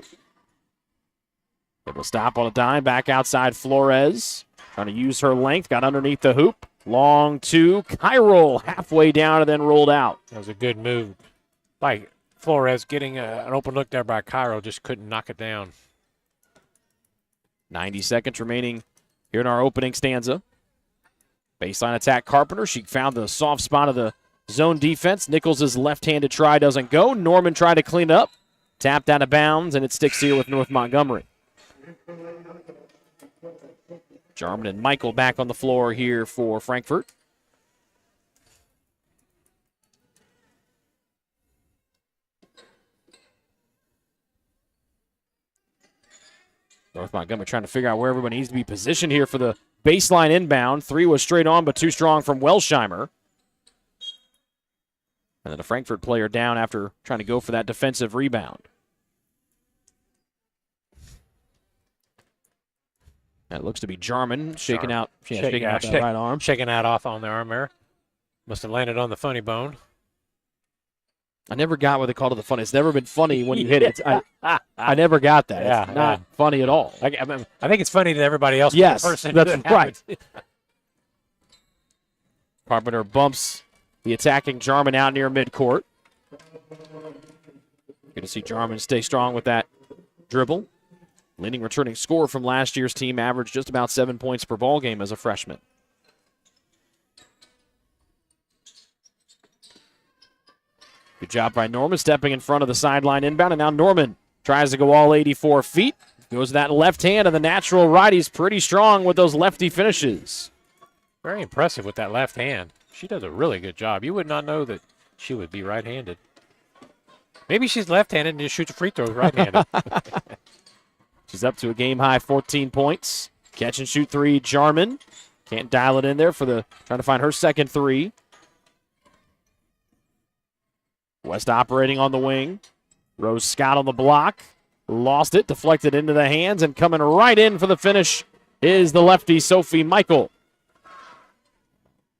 Able to stop on a dime, back outside Flores. Trying to use her length, got underneath the hoop. Long 2, Kyril halfway down and then rolled out. That was a good move by Flores, getting an open look there by Kyril, just couldn't knock it down. 90 seconds remaining here in our opening stanza. Baseline attack Carpenter. She found the soft spot of the zone defense. Nichols' left-handed try doesn't go. Norman tried to clean up. Tapped out of bounds, and it sticks here with North Montgomery. Jarman and Michael back on the floor here for Frankfurt. North Montgomery trying to figure out where everybody needs to be positioned here for the baseline inbound. 3 was straight on, but too strong from Welsheimer. And then a Frankfurt player down after trying to go for that defensive rebound. That looks to be Jarman shaking out that right arm. Shaking that off on the arm there. Must have landed on the funny bone. I never got what they called it the funny. It's never been funny when you hit it. I never got that. It's not funny at all. I think it's funny to everybody else. Yes, that's right. Carpenter bumps the attacking Jarman out near midcourt. Good to see Jarman stay strong with that dribble. Leading returning scorer from last year's team, averaged just about 7 points per ball game as a freshman. Good job by Norman stepping in front of the sideline inbound, and now Norman tries to go all 84 feet. Goes that left hand, and the natural righty's pretty strong with those lefty finishes. Very impressive with that left hand. She does a really good job. You would not know that she would be right-handed. Maybe she's left-handed and just shoots free throws right-handed. She's up to a game-high 14 points. Catch and shoot 3, Jarman. Can't dial it in there trying to find her second 3. West operating on the wing. Rose Scott on the block. Lost it, deflected into the hands, and coming right in for the finish is the lefty, Sophie Michael.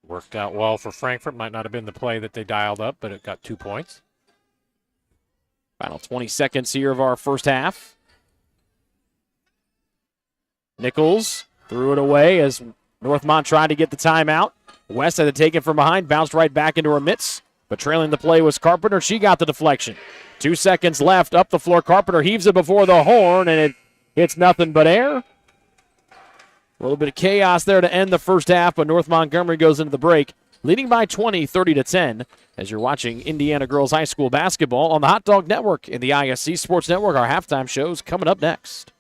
Worked out well for Frankfurt. Might not have been the play that they dialed up, but it got 2 points. Final 20 seconds here of our first half. Nichols threw it away as Northmont tried to get the timeout. West had to take it from behind, bounced right back into her mitts. But trailing the play was Carpenter. She got the deflection. 2 seconds left. Up the floor. Carpenter heaves it before the horn, and it hits nothing but air. A little bit of chaos there to end the first half, but North Montgomery goes into the break, leading by 20, 30-10, as you're watching Indiana Girls High School basketball on the Hot Dog Network in the ISC Sports Network. Our halftime show's coming up next.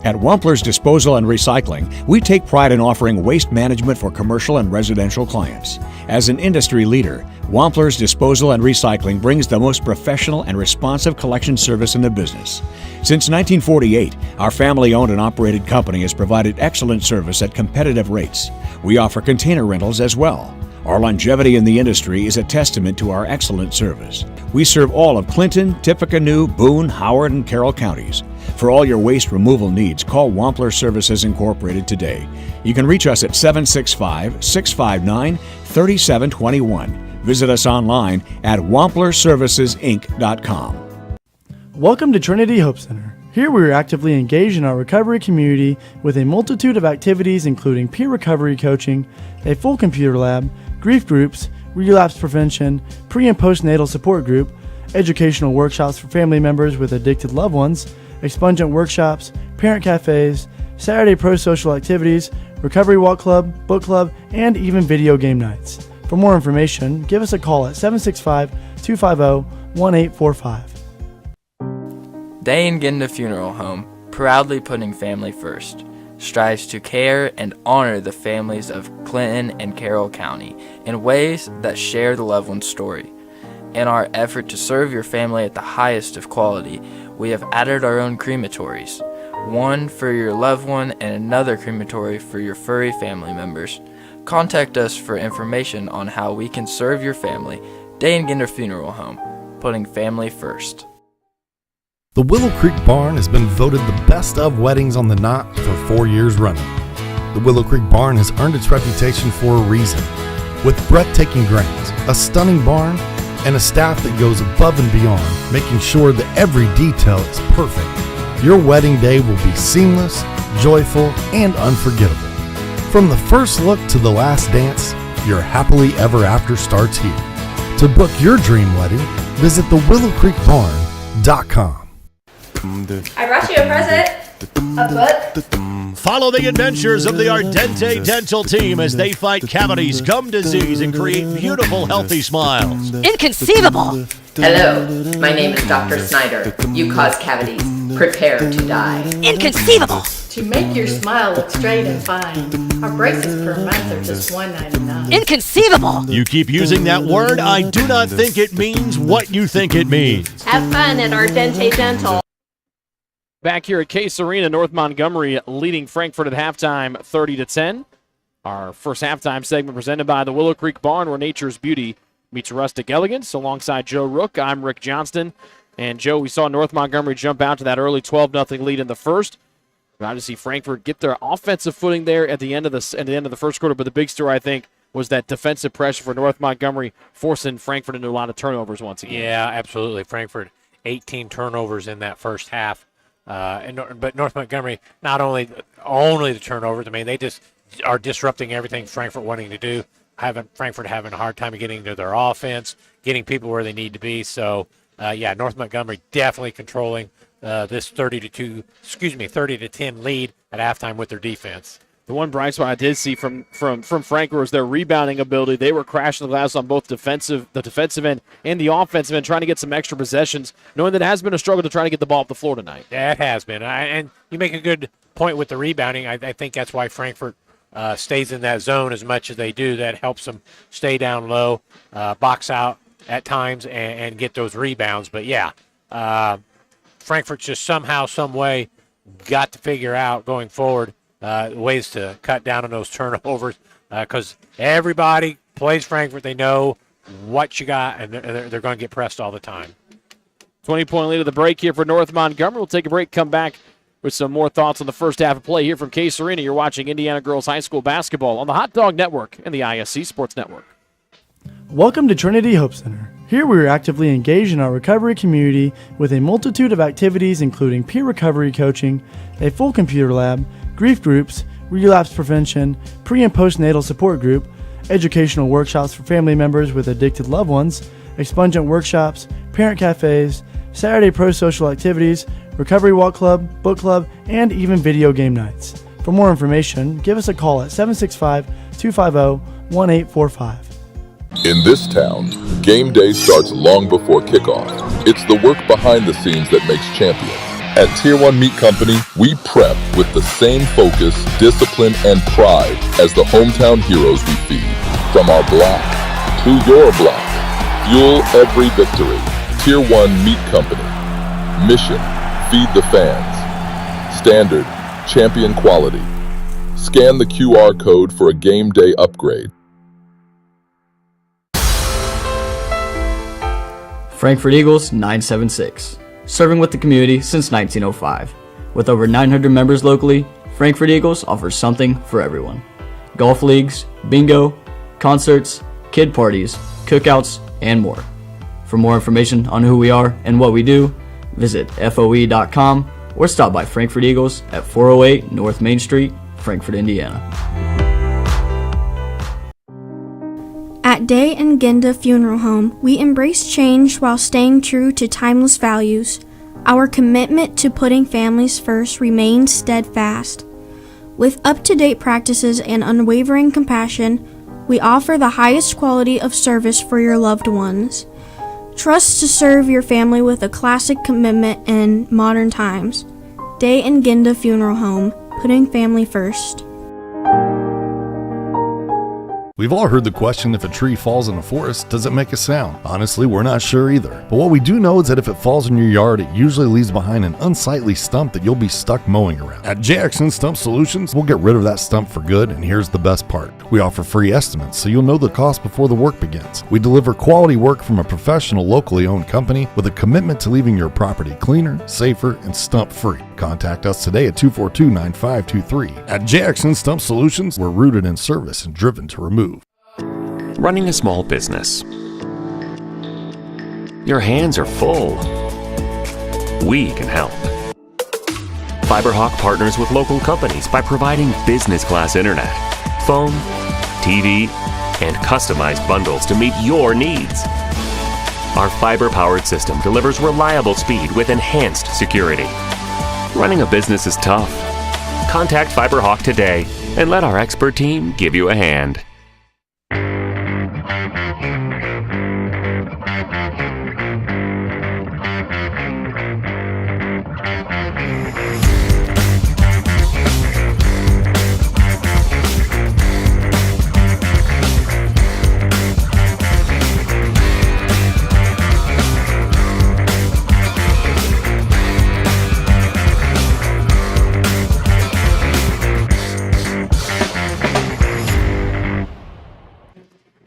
At Wampler's Disposal and Recycling, we take pride in offering waste management for commercial and residential clients. As an industry leader, Wampler's Disposal and Recycling brings the most professional and responsive collection service in the business. Since 1948, our family-owned and operated company has provided excellent service at competitive rates. We offer container rentals as well. Our longevity in the industry is a testament to our excellent service. We serve all of Clinton, Tippecanoe, Boone, Howard, and Carroll counties. For all your waste removal needs, call Wampler Services Incorporated today. You can reach us at 765-659-3721. Visit us online at wamplerservicesinc.com. Welcome to Trinity Hope Center. Here we are actively engaged in our recovery community with a multitude of activities including peer recovery coaching, a full computer lab, grief groups, relapse prevention, pre- and postnatal support group, educational workshops for family members with addicted loved ones, expungent workshops, parent cafes, Saturday pro-social activities, recovery walk club, book club, and even video game nights. For more information, give us a call at 765-250-1845. Day and Genda Funeral Home, proudly putting family first, strives to care and honor the families of Clinton and Carroll County in ways that share the loved one's story. In our effort to serve your family at the highest of quality, we have added our own crematories, one for your loved one and another crematory for your furry family members. Contact us for information on how we can serve your family. Day and Genda Funeral Home, putting family first. The Willow Creek Barn has been voted the best of weddings on the Knot for 4 years running. The Willow Creek Barn has earned its reputation for a reason. With breathtaking grounds, a stunning barn, and a staff that goes above and beyond, making sure that every detail is perfect, your wedding day will be seamless, joyful, and unforgettable. From the first look to the last dance, your happily ever after starts here. To book your dream wedding, visit thewillowcreekbarn.com. I brought you a present. A book. Follow the adventures of the Ardente Dental team as they fight cavities, gum disease, and create beautiful, healthy smiles. Inconceivable. Hello, my name is Dr. Snyder. You cause cavities. Prepare to die. Inconceivable. To make your smile look straight and fine, our braces per month are just $1.99. Inconceivable. You keep using that word, I do not think it means what you think it means. Have fun at Ardente Dental. Back here at Case Arena, North Montgomery leading Frankfort at halftime 30-10. Our first halftime segment presented by the Willow Creek Barn, where nature's beauty meets rustic elegance. Alongside Joe Rook, I'm Rick Johnston. And Joe, we saw North Montgomery jump out to that early 12-0 lead in the first. Glad to see Frankfort get their offensive footing there at the end of the first quarter. But the big story, I think, was that defensive pressure for North Montgomery, forcing Frankfort into a lot of turnovers once again. Yeah, absolutely. Frankfort, 18 turnovers in that first half. But North Montgomery, not only the turnovers, I mean, they just are disrupting everything Frankfort wanting to do. Frankfort having a hard time getting to their offense, getting people where they need to be. So, North Montgomery definitely controlling this 30-10 lead at halftime with their defense. The one bright spot I did see from Frankfort was their rebounding ability. They were crashing the glass on both the defensive end and the offensive end, trying to get some extra possessions, knowing that it has been a struggle to try to get the ball off the floor tonight. Yeah, it has been. And you make a good point with the rebounding. I think that's why Frankfort stays in that zone as much as they do. That helps them stay down low, box out at times, and get those rebounds. But, Frankfort just somehow, some way got to figure out going forward ways to cut down on those turnovers, because everybody plays Frankfort. They know what you got, and they're going to get pressed all the time. 20-point lead of the break here for North Montgomery. We'll take a break, come back with some more thoughts on the first half of play here from Case Arena. You're watching Indiana Girls High School basketball on the Hot Dog Network and the ISC Sports Network. Welcome to Trinity Hope Center. Here we are actively engaged in our recovery community with a multitude of activities including peer recovery coaching, a full computer lab, grief groups, relapse prevention, pre- and postnatal support group, educational workshops for family members with addicted loved ones, expungent workshops, parent cafes, Saturday pro-social activities, recovery walk club, book club, and even video game nights. For more information, give us a call at 765-250-1845. In this town, game day starts long before kickoff. It's the work behind the scenes that makes champions. At Tier 1 Meat Company, we prep with the same focus, discipline, and pride as the hometown heroes we feed. From our block to your block, fuel every victory. Tier 1 Meat Company. Mission, feed the fans. Standard, champion quality. Scan the QR code for a game day upgrade. Frankfurt Eagles 976, serving with the community since 1905. With over 900 members locally, Frankfurt Eagles offers something for everyone. Golf leagues, bingo, concerts, kid parties, cookouts, and more. For more information on who we are and what we do, visit FOE.com or stop by Frankfurt Eagles at 408 North Main Street, Frankfurt, Indiana. At Day and Genda Funeral Home, we embrace change while staying true to timeless values. Our commitment to putting families first remains steadfast. With up-to-date practices and unwavering compassion, we offer the highest quality of service for your loved ones. Trust to serve your family with a classic commitment in modern times. Day and Genda Funeral Home, putting family first. We've all heard the question, if a tree falls in a forest, does it make a sound? Honestly, we're not sure either. But what we do know is that if it falls in your yard, it usually leaves behind an unsightly stump that you'll be stuck mowing around. At JXN Stump Solutions, we'll get rid of that stump for good, and here's the best part. We offer free estimates, so you'll know the cost before the work begins. We deliver quality work from a professional, locally owned company with a commitment to leaving your property cleaner, safer, and stump-free. Contact us today at 242-9523. At JXN Stump Solutions, we're rooted in service and driven to remove. Running a small business. Your hands are full. We can help. FiberHawk partners with local companies by providing business class internet, phone, TV, and customized bundles to meet your needs. Our fiber-powered system delivers reliable speed with enhanced security. Running a business is tough. Contact FiberHawk today and let our expert team give you a hand.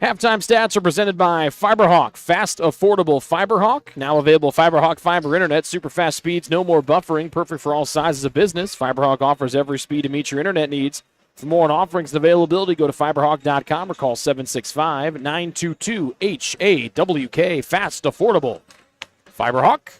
Halftime stats are presented by FiberHawk. Fast, affordable FiberHawk. Now available FiberHawk fiber internet. Super fast speeds, no more buffering. Perfect for all sizes of business. FiberHawk offers every speed to meet your internet needs. For more on offerings and availability, go to fiberhawk.com or call 765-922-HAWK. Fast, affordable FiberHawk.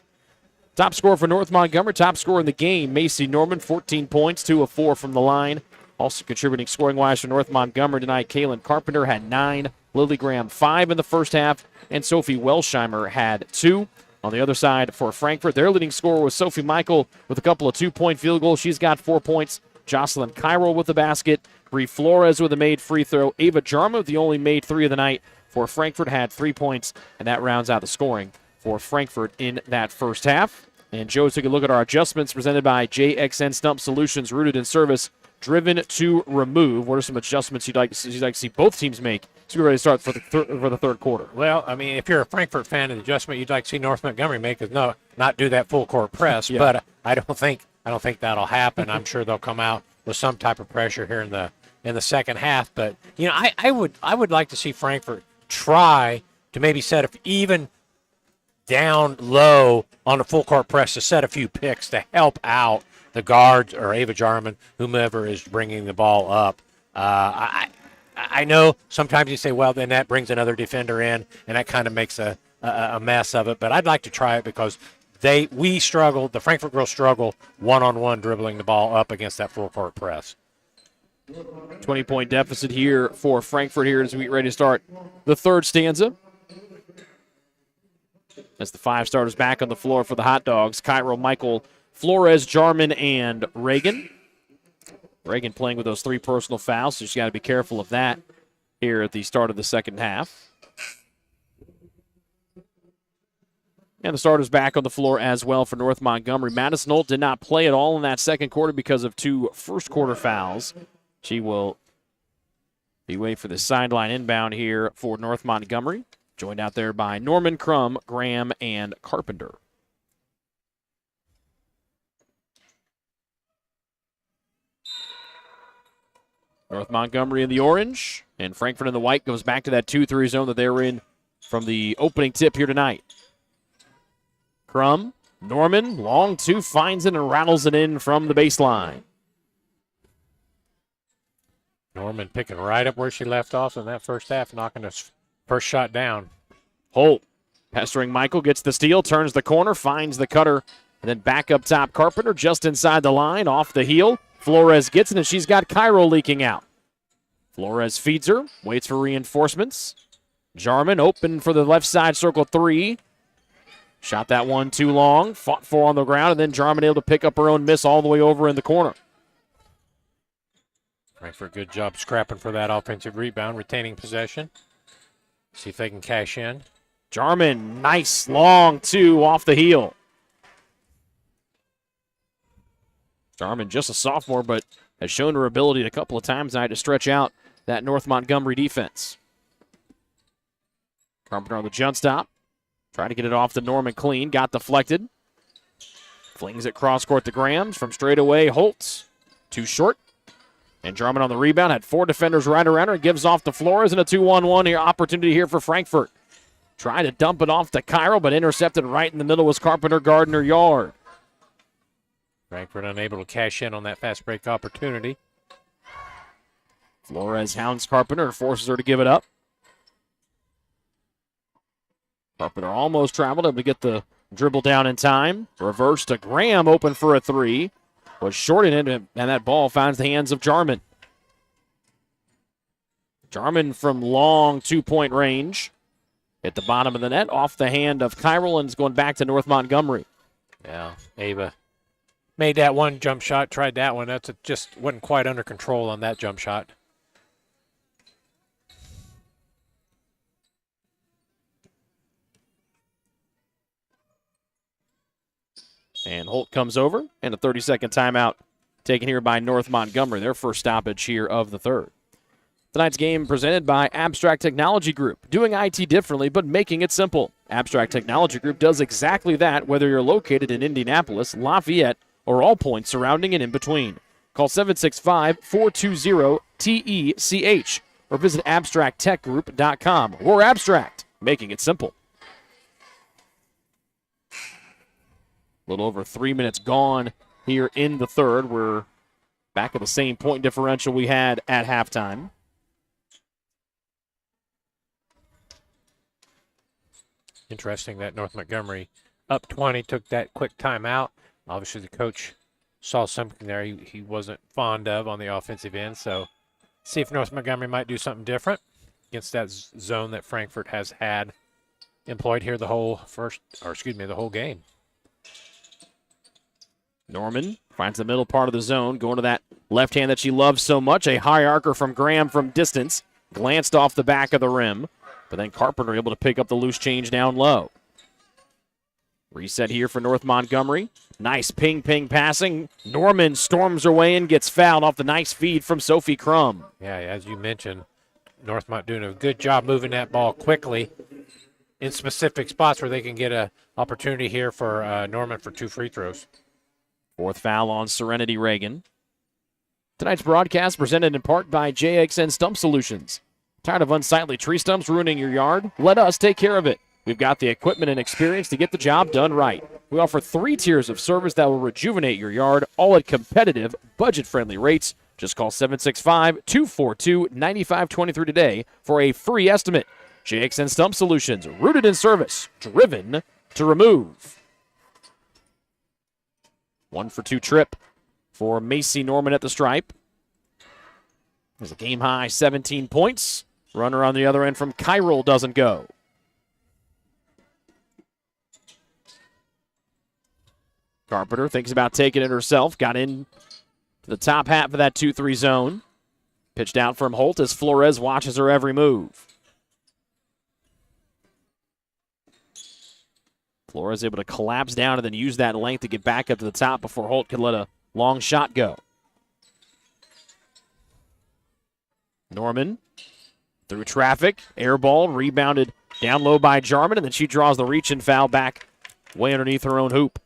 Top scorer for North Montgomery. Top scorer in the game, Macy Norman, 14 points, 2 of 4 from the line. Also contributing scoring-wise for North Montgomery tonight, Kaylin Carpenter had 9. Lily Graham 5 in the first half, and Sophie Welsheimer had 2. On the other side for Frankfurt, their leading scorer was Sophie Michael with a couple of 2-point field goals. She's got 4 points. Jocelyn Cairo with the basket. Bree Flores with a made free throw. Ava Jarma, the only made 3 of the night for Frankfurt, had 3 points, and that rounds out the scoring for Frankfurt in that first half. And Joe took a look at our adjustments presented by JXN Stump Solutions, rooted in service, driven to remove. What are some adjustments you'd like to see both teams make as we ready to start for the third quarter? Well, I mean, if you're a Frankfurt fan, the adjustment you'd like to see North Montgomery make is not do that full court press. Yeah. But I don't think that'll happen. I'm sure they'll come out with some type of pressure here in the second half. But I would like to see Frankfurt try to maybe set up even down low on the full court press to set a few picks to help out the guards or Ava Jarman, whomever is bringing the ball up. I know sometimes you say, well, then that brings another defender in, and that kind of makes a mess of it. But I'd like to try it because the Frankfurt girls struggle one-on-one dribbling the ball up against that full court press. 20-point deficit here for Frankfurt here as we get ready to start the third stanza. As the 5 starters back on the floor for the Hot Dogs, Cairo, Michael, Flores, Jarman, and Reagan. Reagan playing with those 3 personal fouls, so she's got to be careful of that here at the start of the second half. And the starters back on the floor as well for North Montgomery. Madison Holt did not play at all in that second quarter because of 2 first-quarter fouls. She will be waiting for the sideline inbound here for North Montgomery. Joined out there by Norman, Crum, Graham, and Carpenter. North Montgomery in the orange, and Frankfurt in the white goes back to that 2-3 zone that they were in from the opening tip here tonight. Crum, Norman, long 2, finds it and rattles it in from the baseline. Norman picking right up where she left off in that first half, knocking us first shot down. Holt pestering Michael, gets the steal, turns the corner, finds the cutter, and then back up top. Carpenter just inside the line, off the heel. Flores gets it, and she's got Cairo leaking out. Flores feeds her, waits for reinforcements. Jarman open for the left side circle 3. Shot that one too long, fought for on the ground, and then Jarman able to pick up her own miss all the way over in the corner. Frankfurt, good job scrapping for that offensive rebound, retaining possession. See if they can cash in. Jarman, nice long 2 off the heel. Jarman, just a sophomore, but has shown her ability a couple of times tonight to stretch out that North Montgomery defense. Carpenter on the jump stop. Trying to get it off to Norman clean. Got deflected. Flings it cross court to Graham from straight away. Holtz, too short. And Jarman on the rebound. Had 4 defenders right around her. Gives off to Flores and a 2-on-1 here. Opportunity here for Frankfurt. Trying to dump it off to Cairo, but intercepted right in the middle was Carpenter guarding her yard. Frankfurt unable to cash in on that fast break opportunity. Flores hounds Carpenter, forces her to give it up. Carpenter almost traveled, able to get the dribble down in time. Reverse to Graham, open for a 3. Was shorted, and that ball finds the hands of Jarman. Jarman from long 2-point range. At the bottom of the net, off the hand of Kyril, and is going back to North Montgomery. Yeah, Ava made that one jump shot, tried that one. Just wasn't quite under control on that jump shot. And Holt comes over, and a 30-second timeout taken here by North Montgomery, their first stoppage here of the third. Tonight's game presented by Abstract Technology Group, doing IT differently but making it simple. Abstract Technology Group does exactly that, whether you're located in Indianapolis, Lafayette, or all points surrounding and in between. Call 765-420-TECH or visit abstracttechgroup.com. We're Abstract, making it simple. A little over 3 minutes gone here in the third. We're back at the same point differential we had at halftime. Interesting that North Montgomery up 20 took that quick timeout. Obviously, the coach saw something there he wasn't fond of on the offensive end. So, see if North Montgomery might do something different against that zone that Frankfurt has had employed here the whole game. Norman finds the middle part of the zone, going to that left hand that she loves so much. A high arcer from Graham from distance. Glanced off the back of the rim. But then Carpenter able to pick up the loose change down low. Reset here for North Montgomery. Nice ping-ping passing. Norman storms her way in, gets fouled off the nice feed from Sophie Crum. Yeah, as you mentioned, Northmont doing a good job moving that ball quickly in specific spots where they can get an opportunity here for Norman for 2 free throws. 4th foul on Serenity Reagan. Tonight's broadcast presented in part by JXN Stump Solutions. Tired of unsightly tree stumps ruining your yard? Let us take care of it. We've got the equipment and experience to get the job done right. We offer 3 tiers of service that will rejuvenate your yard, all at competitive, budget-friendly rates. Just call 765-242-9523 today for a free estimate. JXN Stump Solutions, rooted in service, driven to remove. 1 for 2 trip for Macy Norman at the stripe. There's a game-high 17 points. Runner on the other end from Kyril doesn't go. Carpenter thinks about taking it herself. Got in to the top half of that 2-3 zone. Pitched out from Holt as Flores watches her every move. Flores able to collapse down and then use that length to get back up to the top before Holt could let a long shot go. Norman through traffic, air ball, rebounded down low by Jarman, and then she draws the reach and foul back way underneath her own hoop.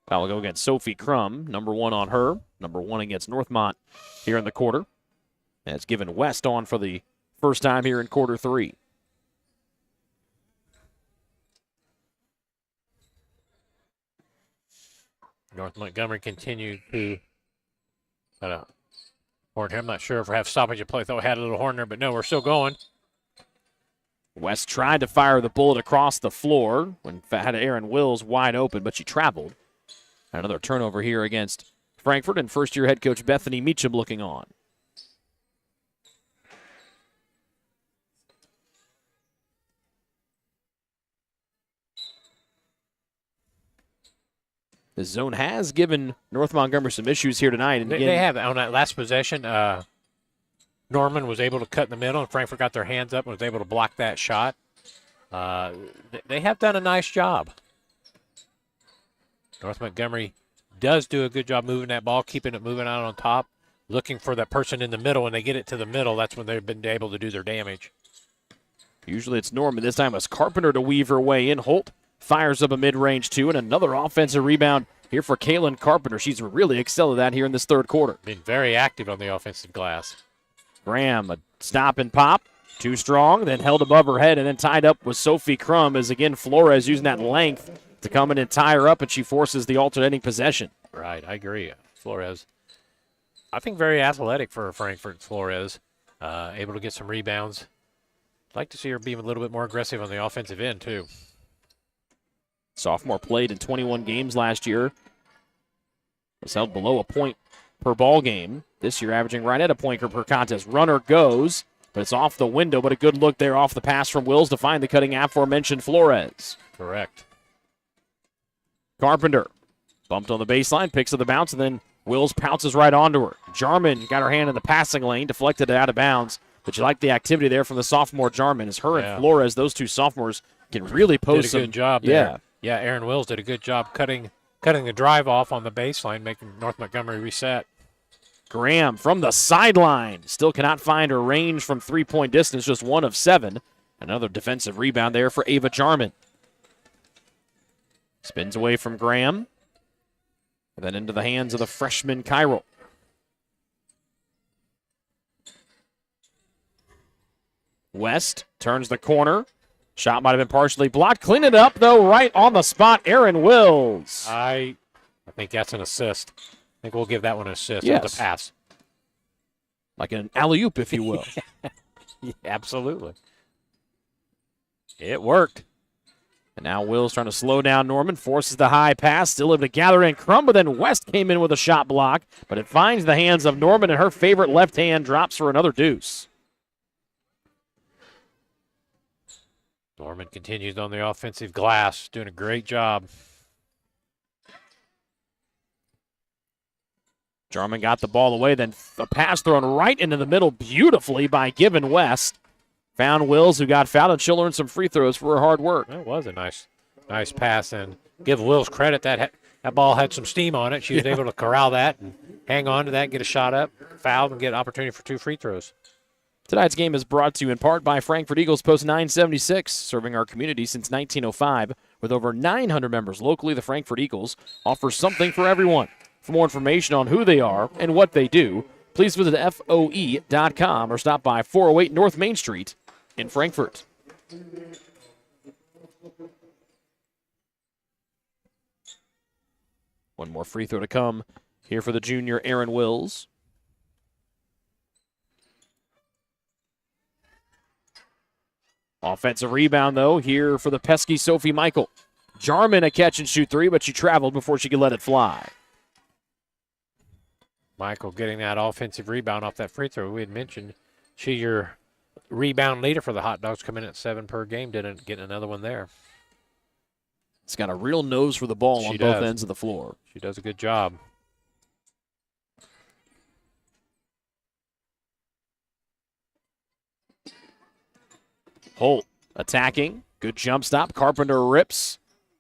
Foul will go against Sophie Crum, number 1 on her, number 1 against Northmont here in the quarter. That's given West on for the first time here in quarter 3. North Montgomery continued to horn here. I'm not sure if we have stoppage of play. Thought we had a little horn there, but no, we're still going. West tried to fire the bullet across the floor when had Aaron Wills wide open, but she traveled. Another turnover here against Frankfort, and first-year head coach Bethany Meacham looking on. The zone has given North Montgomery some issues here tonight. And they have. On that last possession, Norman was able to cut in the middle, and Frankfort got their hands up and was able to block that shot. They have done a nice job. North Montgomery does do a good job moving that ball, keeping it moving out on top, looking for that person in the middle. When they get it to the middle, that's when they've been able to do their damage. Usually it's Norman. This time it's Carpenter to weave her way in. Holt fires up a mid-range 2, and another offensive rebound here for Kaylin Carpenter. She's really excelled at that here in this third quarter. Been very active on the offensive glass. Graham, a stop and pop. Too strong, then held above her head, and then tied up with Sophie Crum as, again, Flores using that length to come in and tie her up, and she forces the alternating possession. Right, I agree. Flores, I think very athletic for Frankfort. Flores, able to get some rebounds. I'd like to see her be a little bit more aggressive on the offensive end, too. Sophomore played in 21 games last year. Was held below a point per ball game. This year averaging right at a point per contest. Runner goes, but it's off the window, but a good look there off the pass from Wills to find the cutting aforementioned Flores. Correct. Carpenter bumped on the baseline, picks up the bounce, and then Wills pounces right onto her. Jarman got her hand in the passing lane, deflected it out of bounds, but you like the activity there from the sophomore Jarman. As her and Flores, those two sophomores, can really pose did a good job there. Yeah, Aaron Wills did a good job cutting the drive off on the baseline, making North Montgomery reset. Graham from the sideline. Still cannot find her range from three-point distance, just 1 of 7. Another defensive rebound there for Ava Jarman. Spins away from Graham. And then into the hands of the freshman Kyril. West turns the corner. Shot might have been partially blocked. Clean it up, though, right on the spot, Aaron Wills. I think that's an assist. I think we'll give that one an assist. Yes. It's a pass. Like an alley-oop, if you will. Yeah, absolutely. It worked. And now Wills trying to slow down Norman, forces the high pass, still able to gather in Crum, but then West came in with a shot block, but it finds the hands of Norman, and her favorite left hand drops for another deuce. Norman continues on the offensive glass, doing a great job. Jarman got the ball away, then a pass thrown right into the middle beautifully by Given West. Found Wills, who got fouled, and she'll earn some free throws for her hard work. That was a nice pass, and give Wills credit. That ball had some steam on it. She was able to corral that and hang on to that, get a shot up, foul, and get an opportunity for 2 free throws. Tonight's game is brought to you in part by Frankfort Eagles Post 976, serving our community since 1905. With over 900 members locally, the Frankfort Eagles offers something for everyone. For more information on who they are and what they do, please visit FOE.com or stop by 408 North Main Street in Frankfort. One more free throw to come here for the junior Aaron Wills. Offensive rebound, though, here for the pesky Sophie Michael. Jarman a catch-and-shoot 3, but she traveled before she could let it fly. Michael getting that offensive rebound off that free throw. We had mentioned she's your rebound leader for the Hot Dogs, coming in at 7 per game. Didn't get another one there. It's got a real nose for the ball on both ends of the floor. She does a good job. Holt attacking. Good jump stop. Carpenter rips.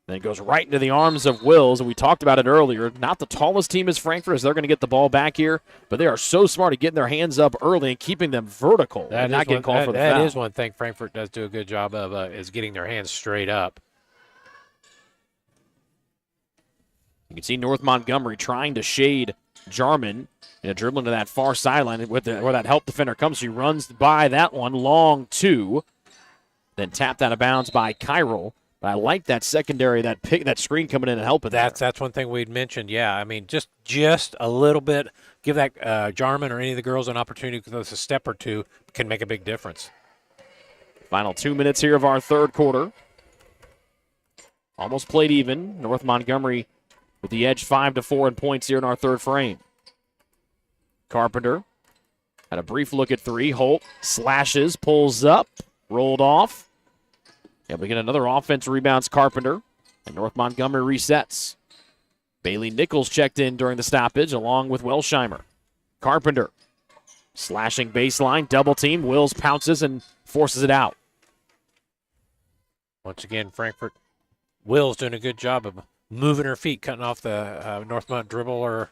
Then goes right into the arms of Wills, and we talked about it earlier. Not the tallest team as Frankfurt, as they're going to get the ball back here, but they are so smart at getting their hands up early and keeping them vertical and not getting called for the foul. That is one thing Frankfurt does do a good job of, is getting their hands straight up. You can see North Montgomery trying to shade Jarman, dribbling to that far sideline where that help defender comes. He runs by that one, long two, then tapped out of bounds by Kyril. But I like that secondary, that screen coming in and helping. That's one thing we'd mentioned. Yeah, I mean, just a little bit. Give that Jarman or any of the girls an opportunity, because a step or two can make a big difference. Final 2 minutes here of our third quarter. Almost played even. North Montgomery with the edge 5-4 in points here in our third frame. Carpenter had a brief look at three. Holt slashes, pulls up, rolled off. Yeah, we get another offense, rebounds Carpenter, and North Montgomery resets. Bailey Nichols checked in during the stoppage along with Welsheimer. Carpenter slashing baseline, double team. Wills pounces and forces it out. Once again, Frankfurt. Wills doing a good job of moving her feet, cutting off the North Mont dribble or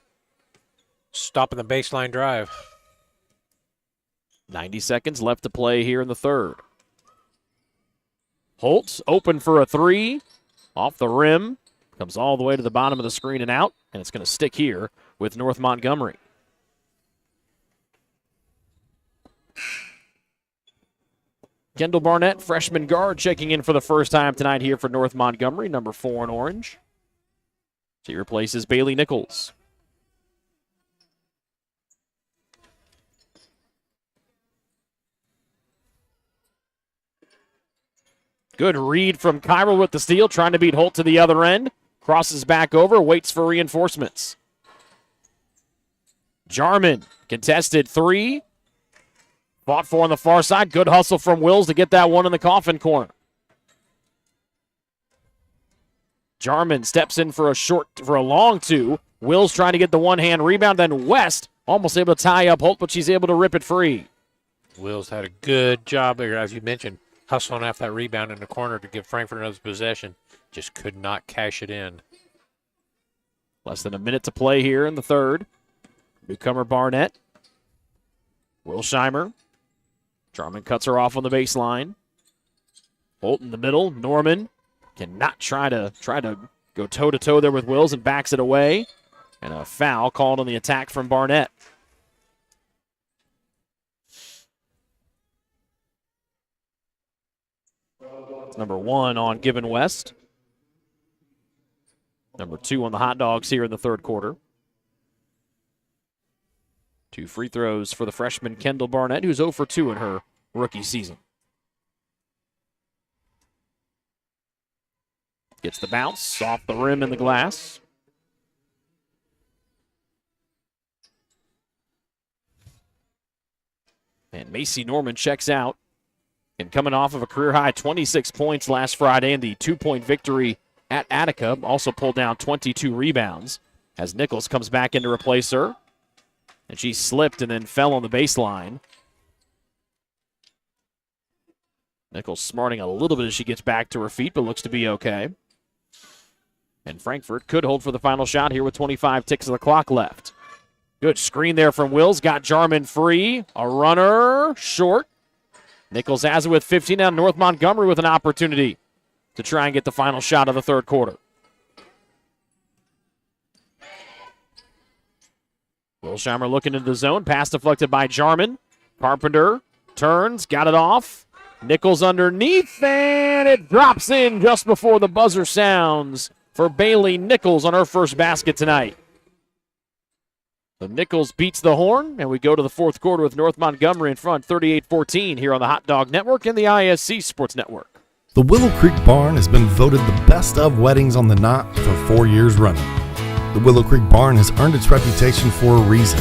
stopping the baseline drive. 90 seconds left to play here in the third. Holtz open for a three. Off the rim. Comes all the way to the bottom of the screen and out. And it's going to stick here with North Montgomery. Kendall Barnett, freshman guard, checking in for the first time tonight here for North Montgomery, number 4 in orange. She replaces Bailey Nichols. Good read from Kyril with the steal, trying to beat Holt to the other end. Crosses back over, waits for reinforcements. Jarman, contested three. Fought for on the far side. Good hustle from Wills to get that one in the coffin corner. Jarman steps in for a long two. Wills trying to get the one-hand rebound. Then West almost able to tie up Holt, but she's able to rip it free. Wills had a good job there, as you mentioned, hustling off that rebound in the corner to give Frankfurt another possession. Just could not cash it in. Less than a minute to play here in the third. Newcomer Barnett. Wilsheimer. Jarman cuts her off on the baseline. Holt in the middle. Norman cannot try to go toe-to-toe there with Wills and backs it away. And a foul called on the attack from Barnett. It's number 1 on Gibbon West. Number 2 on the Hot Dogs here in the third quarter. 2 free throws for the freshman Kendall Barnett, who's 0 for 2 in her rookie season. Gets the bounce off the rim in the glass. And Macy Norman checks out. And coming off of a career-high 26 points last Friday in the 2-point victory at Attica, also pulled down 22 rebounds as Nichols comes back in to replace her. And she slipped and then fell on the baseline. Nichols smarting a little bit as she gets back to her feet, but looks to be okay. And Frankfurt could hold for the final shot here with 25 ticks of the clock left. Good screen there from Wills. Got Jarman free. A runner short. Nichols has it with 15 now. North Montgomery with an opportunity to try and get the final shot of the third quarter. Wilsheimer looking into the zone. Pass deflected by Jarman. Carpenter turns, got it off. Nichols underneath, and it drops in just before the buzzer sounds for Bailey Nichols on her first basket tonight. So Nichols beats the horn, and we go to the fourth quarter with North Montgomery in front, 38-14 here on the Hot Dog Network and the ISC Sports Network. The Willow Creek Barn has been voted the best of weddings on the knot for 4 years running. The Willow Creek Barn has earned its reputation for a reason.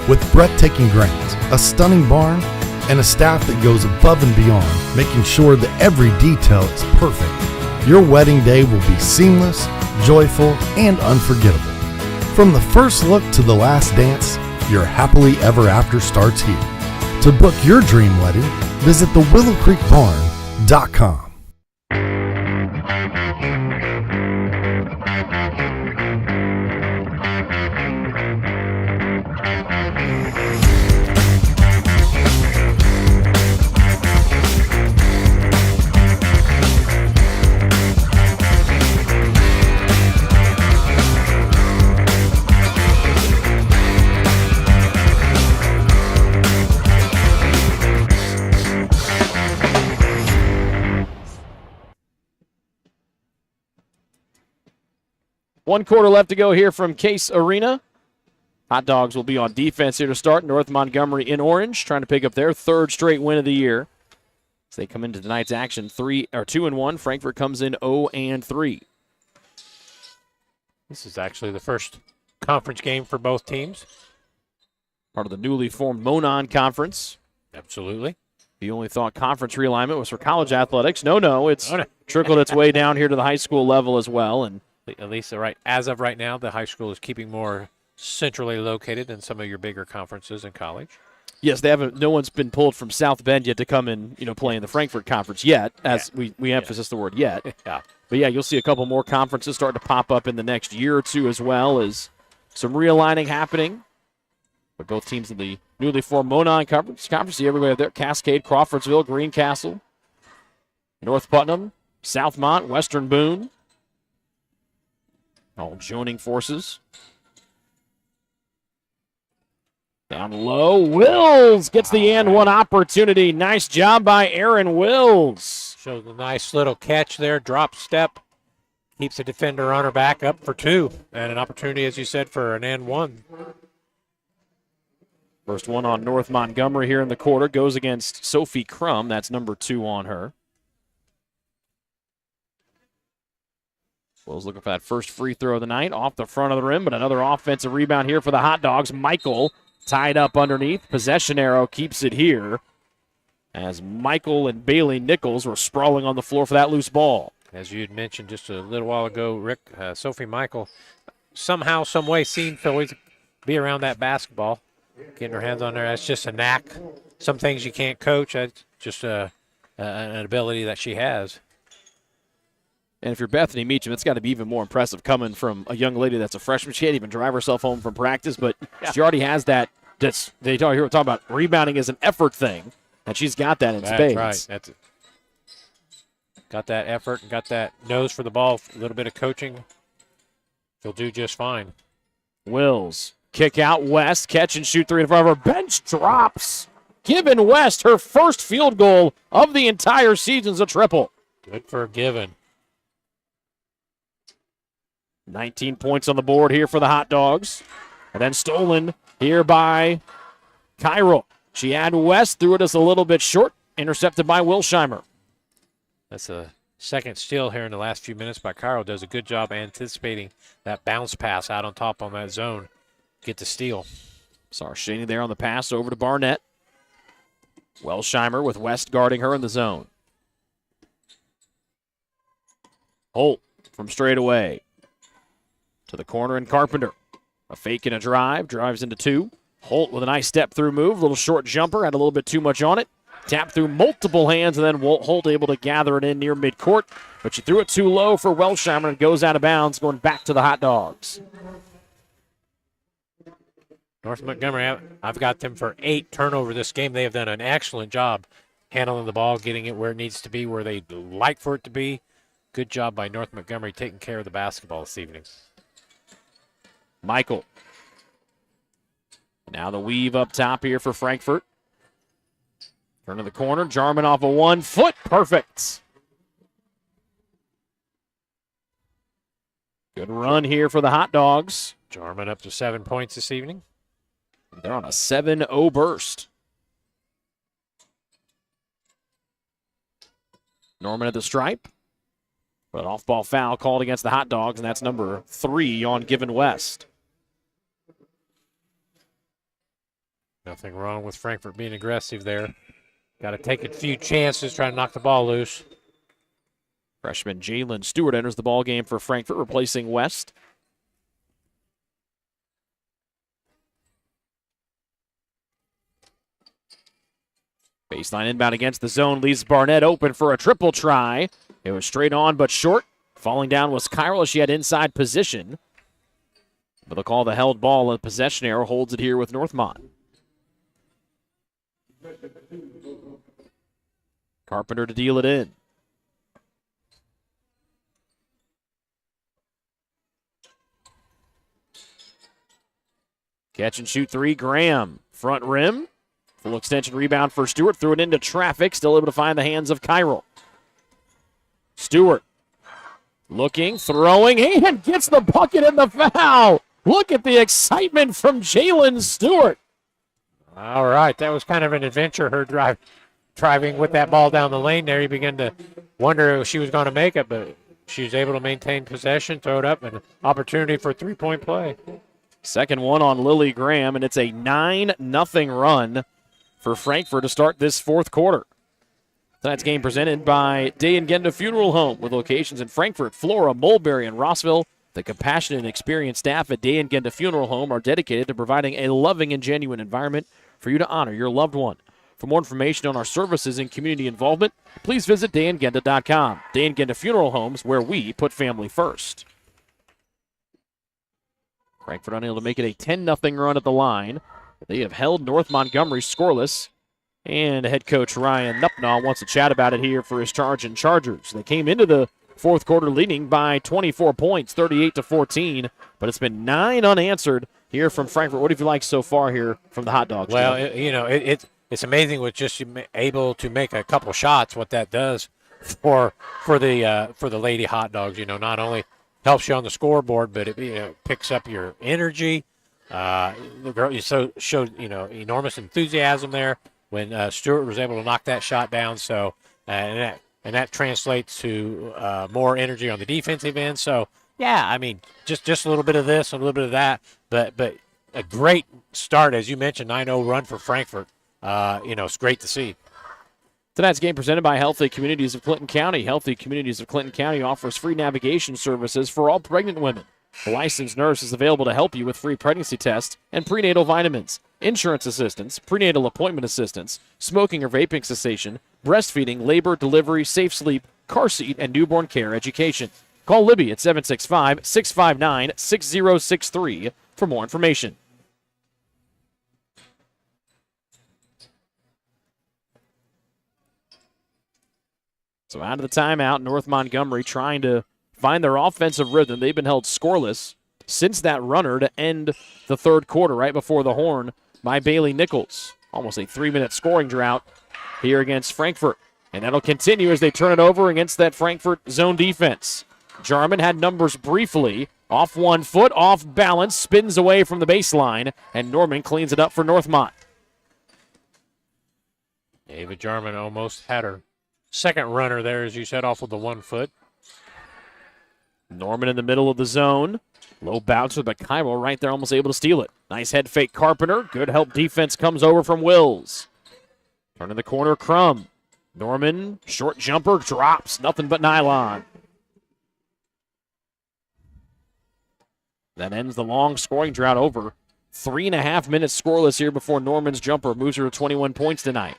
With breathtaking grounds, a stunning barn, and a staff that goes above and beyond, making sure that every detail is perfect, your wedding day will be seamless, joyful, and unforgettable. From the first look to the last dance, your happily ever after starts here. To book your dream wedding, visit thewillowcreekbarn.com. FHS.com. One quarter left to go here from Case Arena. Hot Dogs will be on defense here to start. North Montgomery in orange, trying to pick up their third straight win of the year. As they come into tonight's action, 2-1. Frankfort comes in 0-3. This is actually the first conference game for both teams. Part of the newly formed Monon Conference. Absolutely. You only thought conference realignment was for college athletics. No, it's trickled its way down here to the high school level as well. And at least as of right now, the high school is keeping more centrally located than some of your bigger conferences in college. Yes, they haven't. No one's been pulled from South Bend yet to come and play in the Frankfort Conference yet. As we emphasize the word yet. Yeah. But yeah, you'll see a couple more conferences starting to pop up in the next year or two as well as some realigning happening. But both teams in the newly formed Monon Conference. See everybody there: Cascade, Crawfordsville, Greencastle, North Putnam, Southmont, Western Boone. All joining forces. Down low, Wills gets the and one opportunity. Nice job by Aaron Wills. Shows a nice little catch there, drop step. Keeps the defender on her back, up for two. And an opportunity, as you said, for an and one. First one on North Montgomery here in the quarter goes against Sophie Crum. That's number 2 on her. Wills looking for that first free throw of the night off the front of the rim, but another offensive rebound here for the Hot Dogs. Michael tied up underneath. Possession arrow keeps it here as Michael and Bailey Nichols were sprawling on the floor for that loose ball. As you had mentioned just a little while ago, Rick, Sophie Michael somehow, some way seems to always be around that basketball, getting her hands on there. That's just a knack. Some things you can't coach. That's just an ability that she has. And if you're Bethany Meacham, it's got to be even more impressive coming from a young lady that's a freshman. She can't even drive herself home from practice, but she already has that. They talk about rebounding as an effort thing, and she's got that in spades. That's right. That's it. Got that effort and got that nose for the ball. A little bit of coaching. She'll do just fine. Wills kick out West, catch and shoot three in front of her. Bench drops. Given West her first field goal of the entire season's a triple. Good for Given. 19 points on the board here for the Hot Dogs. And then stolen here by Kyril. She had West, threw it just a little bit short, intercepted by Wilsheimer. That's a second steal here in the last few minutes by Kyril. Does a good job anticipating that bounce pass out on top on that zone. Get the steal. Sarshani there on the pass over to Barnett. Wilsheimer with West guarding her in the zone. Holt from straight away. To the corner and Carpenter. A fake and a drive. Drives into two. Holt with a nice step-through move. Little short jumper. Had a little bit too much on it. Tapped through multiple hands, and then Holt able to gather it in near midcourt. But she threw it too low for Wilsheimer and goes out of bounds, going back to the Hot Dogs. North Montgomery, I've got them for 8 turnovers this game. They have done an excellent job handling the ball, getting it where it needs to be, where they'd like for it to be. Good job by North Montgomery taking care of the basketball this evening. Michael. Now the weave up top here for Frankfort. Turn to the corner. Jarman off a 1 foot. Perfect. Good run here for the Hot Dogs. Jarman up to 7 points this evening. They're on a 7-0 burst. Norman at the stripe. But off-ball foul called against the Hot Dogs, and that's number 3 on Given West. Nothing wrong with Frankfort being aggressive there. Got to take a few chances, trying to knock the ball loose. Freshman Jalen Stewart enters the ball game for Frankfort, replacing West. Baseline inbound against the zone leaves Barnett open for a triple try. It was straight on but short. Falling down was Kyrell as she had inside position. But they'll call the held ball a possession error. Holds it here with Northmont. Carpenter to deal it in. Catch and shoot three, Graham. Front rim. Full extension rebound for Stewart. Threw it into traffic. Still able to find the hands of Kyrell. Stewart looking, throwing, and gets the bucket and the foul. Look at the excitement from Jalen Stewart. All right, that was kind of an adventure, her driving with that ball down the lane there. You begin to wonder if she was going to make it, but she was able to maintain possession, throw it up, and an opportunity for a three-point play. Second one on Lily Graham, and it's a 9-0 run for Frankfort to start this fourth quarter. Tonight's game presented by Day and Genda Funeral Home with locations in Frankfort, Flora, Mulberry, and Rossville. The compassionate and experienced staff at Day and Genda Funeral Home are dedicated to providing a loving and genuine environment for you to honor your loved one. For more information on our services and community involvement, please visit dayandgenda.com. Day and Genda Funeral Homes, where we put family first. Frankfort unable to make it a 10-0 run at the line. They have held North Montgomery scoreless. And head coach Ryan Nupnaw wants to chat about it here for his charge and Chargers. They came into the fourth quarter leading by 24 points, 38-14, but it's been 9 unanswered here from Frankfort. What have you liked so far here from the Hot Dogs? Well, it's amazing with just able to make a couple shots what that does for the Lady Hot Dogs. Not only helps you on the scoreboard, but it picks up your energy. The girl showed enormous enthusiasm there when Stewart was able to knock that shot down. So and that translates to more energy on the defensive end. So yeah, I mean just a little bit of this, a little bit of that, but a great start, as you mentioned, 9-0 run for Frankfort. It's great to see. Tonight's game presented by Healthy Communities of Clinton County. Healthy Communities of Clinton County offers free navigation services for all pregnant women. A licensed nurse is available to help you with free pregnancy tests and prenatal vitamins, insurance assistance, prenatal appointment assistance, smoking or vaping cessation, breastfeeding, labor, delivery, safe sleep, car seat, and newborn care education. Call Libby at 765-659-6063 for more information. So out of the timeout, North Montgomery trying to find their offensive rhythm. They've been held scoreless since that runner to end the third quarter right before the horn by Bailey Nichols. Almost a 3-minute scoring drought here against Frankfort. And that'll continue as they turn it over against that Frankfort zone defense. Jarman had numbers briefly. Off 1 foot, off balance, spins away from the baseline, and Norman cleans it up for Northmont. Ava Jarman almost had her second runner there, as you said, off with the 1 foot. Norman in the middle of the zone. Low bouncer, but Kyrell right there almost able to steal it. Nice head fake Carpenter. Good help defense comes over from Wills. Turning the corner, Crum. Norman, short jumper, drops. Nothing but nylon. That ends the long scoring drought over. 3.5 minutes scoreless here before Norman's jumper moves her to 21 points tonight.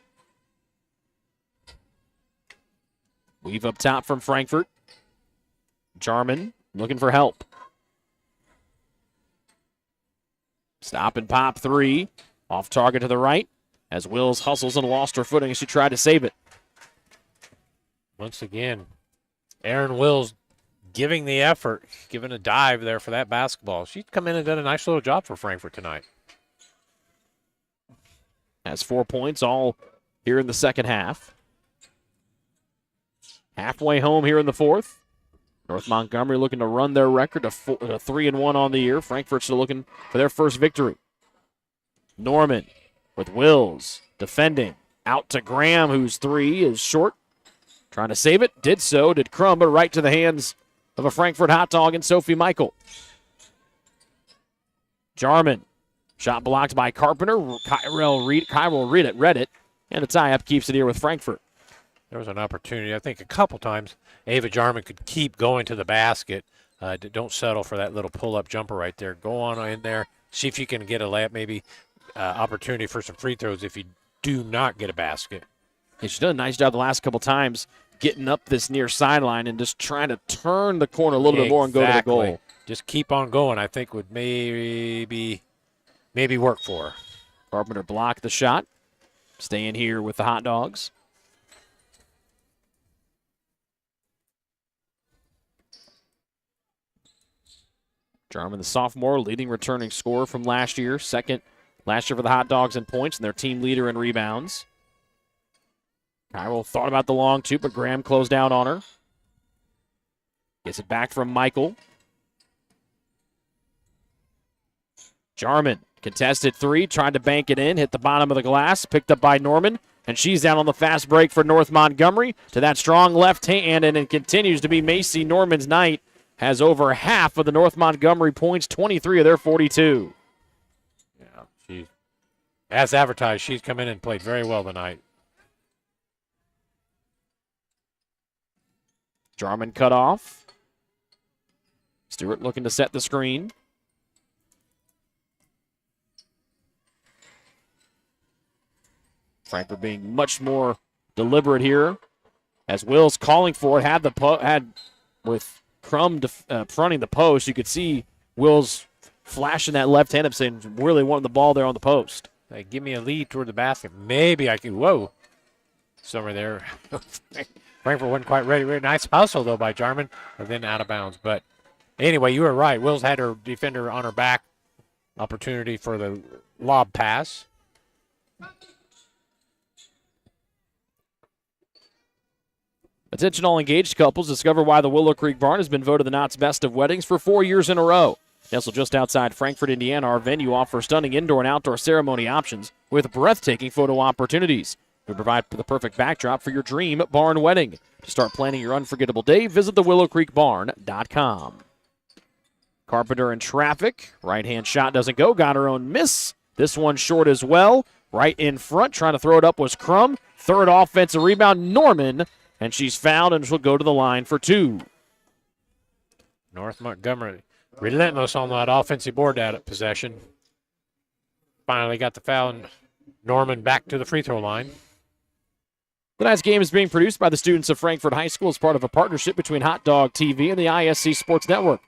Weave up top from Frankfort. Jarman looking for help. Stop and pop three. Off target to the right as Wills hustles and lost her footing as she tried to save it. Once again, Aaron Wills giving the effort, giving a dive there for that basketball. She's come in and done a nice little job for Frankfort tonight. Has 4 points all here in the second half. Halfway home here in the fourth. North Montgomery looking to run their record to 3-1 on the year. Frankfurt's still looking for their first victory. Norman with Wills defending. Out to Graham, whose three is short. Trying to save it. Did so. Did Crum, but right to the hands of a Frankfort hot dog and Sophie Michael. Jarman. Shot blocked by Carpenter. Kyrell read it. And the tie-up keeps it here with Frankfort. There was an opportunity, I think, a couple times. Ava Jarman could keep going to the basket. Don't settle for that little pull-up jumper right there. Go on in there. See if you can get a layup, maybe opportunity for some free throws if you do not get a basket. She's done a nice job the last couple times getting up this near sideline and just trying to turn the corner a little bit more and go to the goal. Just keep on going, I think, would maybe work for her. Carpenter blocked the shot. Staying here with the Hot Dogs. Jarman, the sophomore, leading returning scorer from last year. Second last year for the Hot Dogs in points, and their team leader in rebounds. Kyrell thought about the long two, but Graham closed out on her. Gets it back from Michael. Jarman, contested three, tried to bank it in, hit the bottom of the glass, picked up by Norman, and she's down on the fast break for North Montgomery to that strong left hand, and it continues to be Macy Norman's night. Has over half of the North Montgomery points, 23 of their 42. Yeah, as advertised, she's come in and played very well tonight. Jarman cut off. Stewart looking to set the screen. Frankfurt being much more deliberate here, as Will's calling for it. Had with Crum fronting the post. You could see Will's flashing that left hand up, saying really wanting the ball there on the post. Hey, give me a lead toward the basket. Maybe I can. Whoa, somewhere there. Frankfurt wasn't quite ready. Nice hustle though by Jarman, and then out of bounds. But anyway, you were right. Will's had her defender on her back. Opportunity for the lob pass. Attention all engaged couples, discover why the Willow Creek Barn has been voted the Knott's Best of Weddings for 4 years in a row. Nestled just outside Frankfort, Indiana, our venue offers stunning indoor and outdoor ceremony options with breathtaking photo opportunities. We provide the perfect backdrop for your dream barn wedding. To start planning your unforgettable day, visit thewillowcreekbarn.com. Carpenter in traffic. Right-hand shot doesn't go. Got her own miss. This one short as well. Right in front, trying to throw it up was Crum. Third offensive rebound, Norman. And she's fouled and she'll go to the line for two. North Montgomery relentless on that offensive board out at possession. Finally got the foul, and Norman back to the free throw line. Tonight's game is being produced by the students of Frankfort High School as part of a partnership between Hot Dog TV and the ISC Sports Network.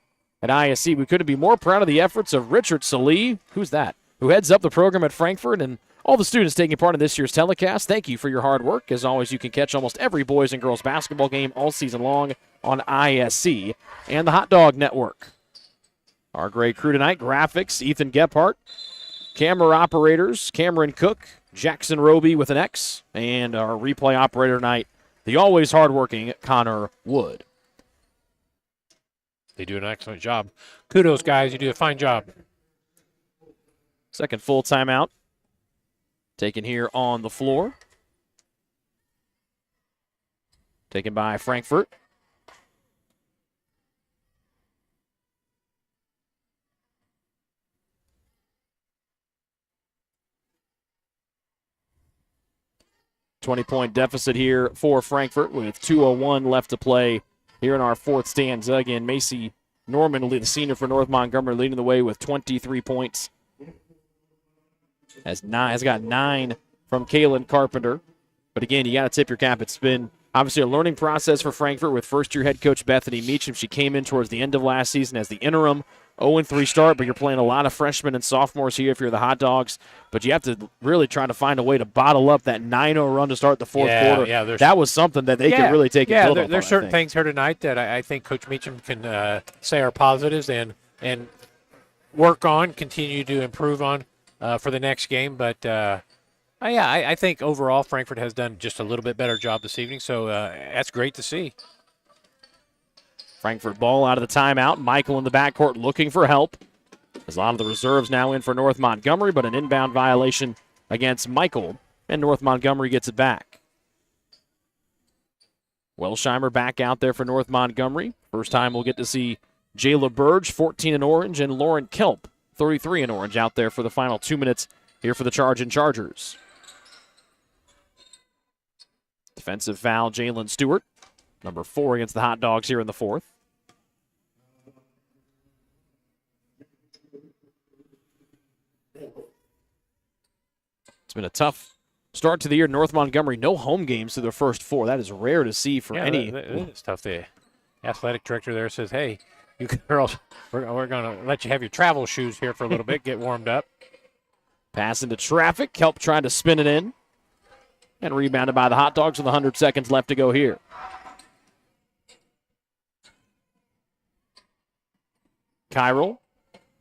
At ISC, we couldn't be more proud of the efforts of Richard Salee, who's that, who heads up the program at Frankfort, and all the students taking part in this year's telecast. Thank you for your hard work. As always, you can catch almost every boys and girls basketball game all season long on ISC and the Hot Dog Network. Our great crew tonight, graphics, Ethan Gephardt, camera operators, Cameron Cook, Jackson Roby with an X, and our replay operator tonight, the always hardworking Connor Wood. They do an excellent job. Kudos, guys. You do a fine job. Second full timeout taken here on the floor. Taken by Frankfort. $20-point deficit here for Frankfort with 2:01 left to play here in our fourth stanza. Again, Macy Norman, the senior for North Montgomery, leading the way with 23 points. Has got 9 from Kaylin Carpenter. But again, you got to tip your cap. It's been obviously a learning process for Frankfort with first-year head coach Bethany Meacham. She came in towards the end of last season as the interim 0-3 start, but you're playing a lot of freshmen and sophomores here if you're the Hot Dogs. But you have to really try to find a way to bottle up that 9-0 run to start the fourth quarter. Yeah, that was something that they could really take and build on. There's certain things here tonight that I think Coach Meacham can say are positives and work on, continue to improve on for the next game. But, I think overall Frankfort has done just a little bit better job this evening, so that's great to see. Frankfort ball out of the timeout. Michael in the backcourt looking for help. There's a lot of the reserves now in for North Montgomery, but an inbound violation against Michael, and North Montgomery gets it back. Welsheimer back out there for North Montgomery. First time we'll get to see Jayla Burge, 14 in orange, and Lauren Kelp, 33 in orange, out there for the final 2 minutes here for the Charging Chargers. Defensive foul, Jalen Stewart, number 4 against the Hot Dogs here in the fourth. It's been a tough start to the year. North Montgomery, no home games through their first 4. That is rare to see for any. It's tough. The athletic director there says, hey, you girls, we're going to let you have your travel shoes here for a little bit, get warmed up. Pass into traffic. Kelp trying to spin it in. And rebounded by the Hot Dogs with 100 seconds left to go here. Kyril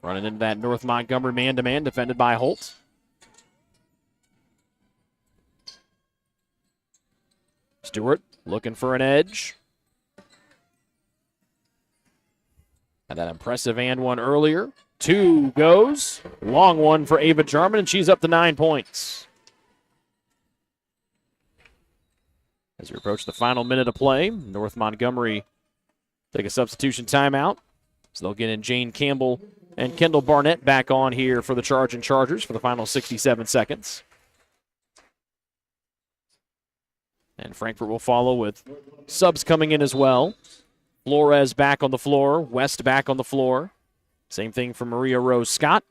running into that North Montgomery man-to-man, defended by Holt. Stewart looking for an edge. Had that impressive and one earlier. 2 goes. Long one for Ava Jarman, and she's up to 9 points. As we approach the final minute of play, North Montgomery take a substitution timeout. So they'll get in Jane Campbell and Kendall Barnett back on here for the Charging Chargers for the final 67 seconds. And Frankfort will follow with subs coming in as well. Flores back on the floor. West back on the floor. Same thing for Maria Rose Scott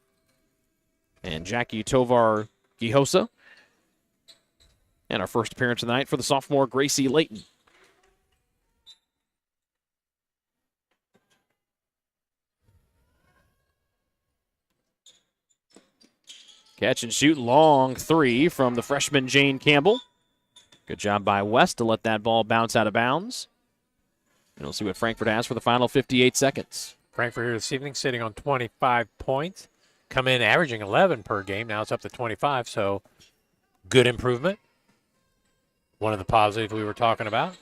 and Jackie Tovar Gihosa. And our first appearance of the night for the sophomore Gracie Layton. Catch and shoot, long 3 from the freshman Jane Campbell. Good job by West to let that ball bounce out of bounds. And we'll see what Frankfort has for the final 58 seconds. Frankfort here this evening sitting on 25 points. Come in averaging 11 per game. Now it's up to 25, so good improvement. One of the positives we were talking about.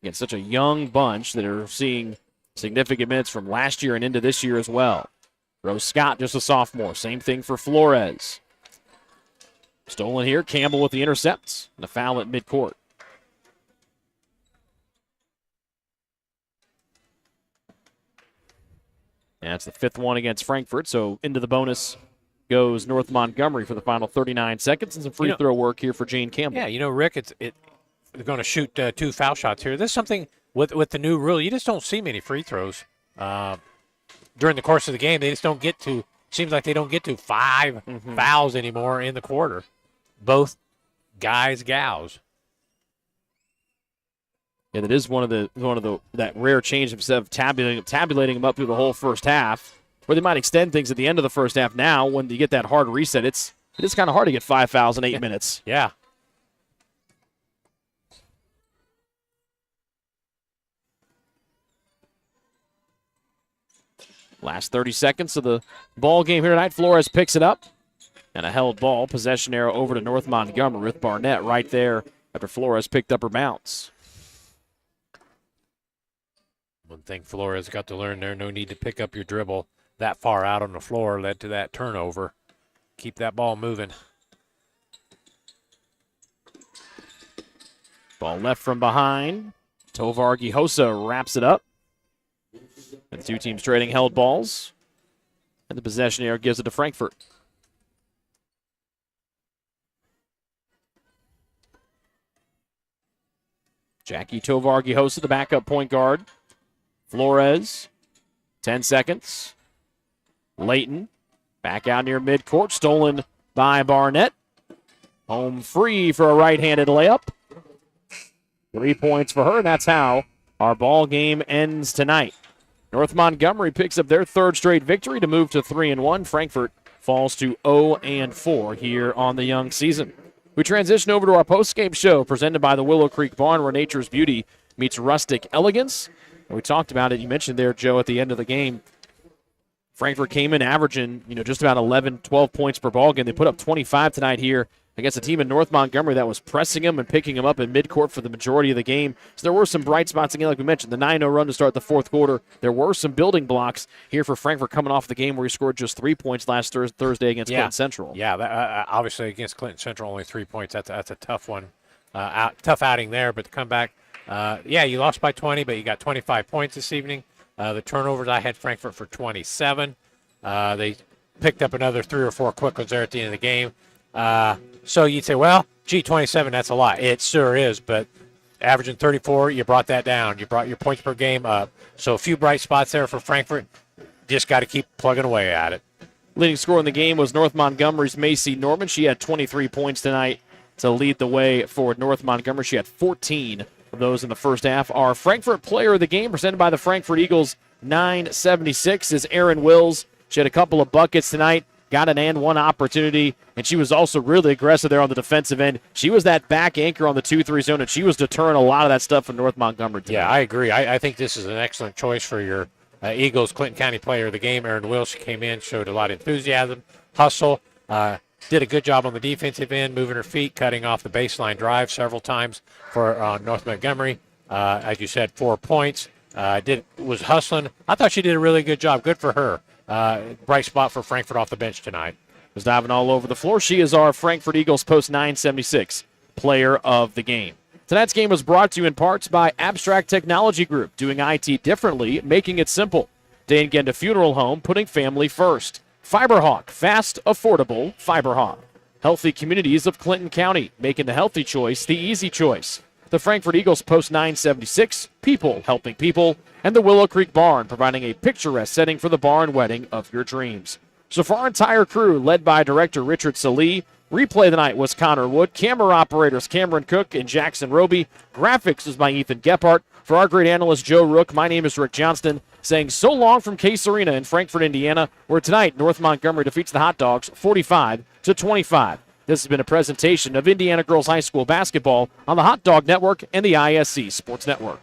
Again, such a young bunch that are seeing significant minutes from last year and into this year as well. Rose Scott, just a sophomore. Same thing for Flores. Stolen here. Campbell with the intercepts. And a foul at midcourt. And that's the 5th one against Frankfort. So into the bonus goes North Montgomery for the final 39 seconds. And some free throw work here for Jane Campbell. Yeah, Rick, they're going to shoot 2 foul shots here. This is something with the new rule. You just don't see many free throws during the course of the game. They just don't get to. Seems like they don't get to 5 fouls anymore in the quarter. Both guys, gals. Yeah, that is one of the that rare change instead of tabulating them up through the whole first half, where they might extend things at the end of the first half. Now, when you get that hard reset, it is kind of hard to get 5 fouls in 8 minutes. Yeah. Last 30 seconds of the ball game here tonight. Flores picks it up. And a held ball. Possession arrow over to North Montgomery with Barnett right there after Flores picked up her bounce. One thing Flores got to learn there, no need to pick up your dribble that far out on the floor, led to that turnover. Keep that ball moving. Ball left from behind. Tovar Gihosa wraps it up. And the 2 teams trading held balls. And the possession arrow gives it to Frankfort. Jackie Tovar Gihosa, the backup point guard. Flores, 10 seconds. Layton, back out near midcourt, stolen by Barnett. Home free for a right-handed layup. 3 points for her, and that's how our ball game ends tonight. North Montgomery picks up their 3rd straight victory to move to 3-1. Frankfort falls to 0-4 here on the young season. We transition over to our post-game show presented by the Willow Creek Barn, where nature's beauty meets rustic elegance. And we talked about it. You mentioned there, Joe, at the end of the game. Frankfort came in averaging, just about 11, 12 points per ball game. They put up 25 tonight here against a team in North Montgomery that was pressing them and picking them up in midcourt for the majority of the game. So there were some bright spots again, like we mentioned, the 9-0 run to start the 4th quarter. There were some building blocks here for Frankfort coming off the game where he scored just 3 points last Thursday against Clinton Central. Yeah, obviously against Clinton Central, only 3 points. That's a tough one, tough outing there. But to come back, you lost by 20, but you got 25 points this evening. The turnovers, I had Frankfort for 27. They picked up another 3 or 4 quick ones there at the end of the game. So you'd say, 27, that's a lot. It sure is, but averaging 34, you brought that down. You brought your points per game up. So a few bright spots there for Frankfort. Just got to keep plugging away at it. Leading scorer in the game was North Montgomery's Macy Norman. She had 23 points tonight to lead the way for North Montgomery. She had 14 of those in the first half. Our Frankfort player of the game, presented by the Frankfort Eagles, 976, is Erin Wills. She had a couple of buckets tonight, got an and one opportunity, and she was also really aggressive there on the defensive end. She was that back anchor on the 2-3 zone, and she was deterring a lot of that stuff from North Montgomery tonight. Yeah, I agree. I think this is an excellent choice for your Eagles Clinton County player of the game. Erin Wills, she came in, showed a lot of enthusiasm, hustle, did a good job on the defensive end, moving her feet, cutting off the baseline drive several times for North Montgomery. As you said, 4 points. Was hustling. I thought she did a really good job. Good for her. Bright spot for Frankfort off the bench tonight. Was diving all over the floor. She is our Frankfort Eagles post 976 player of the game. Tonight's game was brought to you in parts by Abstract Technology Group, doing IT differently, making it simple. Day and Genda Funeral Home, putting family first. Fiberhawk, fast, affordable Fiberhawk. Healthy Communities of Clinton County, making the healthy choice the easy choice. The Frankfort Eagles post 976, people helping people, and the Willow Creek Barn, providing a picturesque setting for the barn wedding of your dreams. So for our entire crew, led by director Richard Salee, replay tonight was Connor Wood, camera operators Cameron Cook and Jackson Roby, graphics was by Ethan Gephardt. For our great analyst Joe Rook, my name is Rick Johnston, saying so long from Case Arena in Frankfort, Indiana, where tonight North Montgomery defeats the Hot Dogs 45-25. This has been a presentation of Indiana Girls High School basketball on the Hot Dog Network and the ISC Sports Network.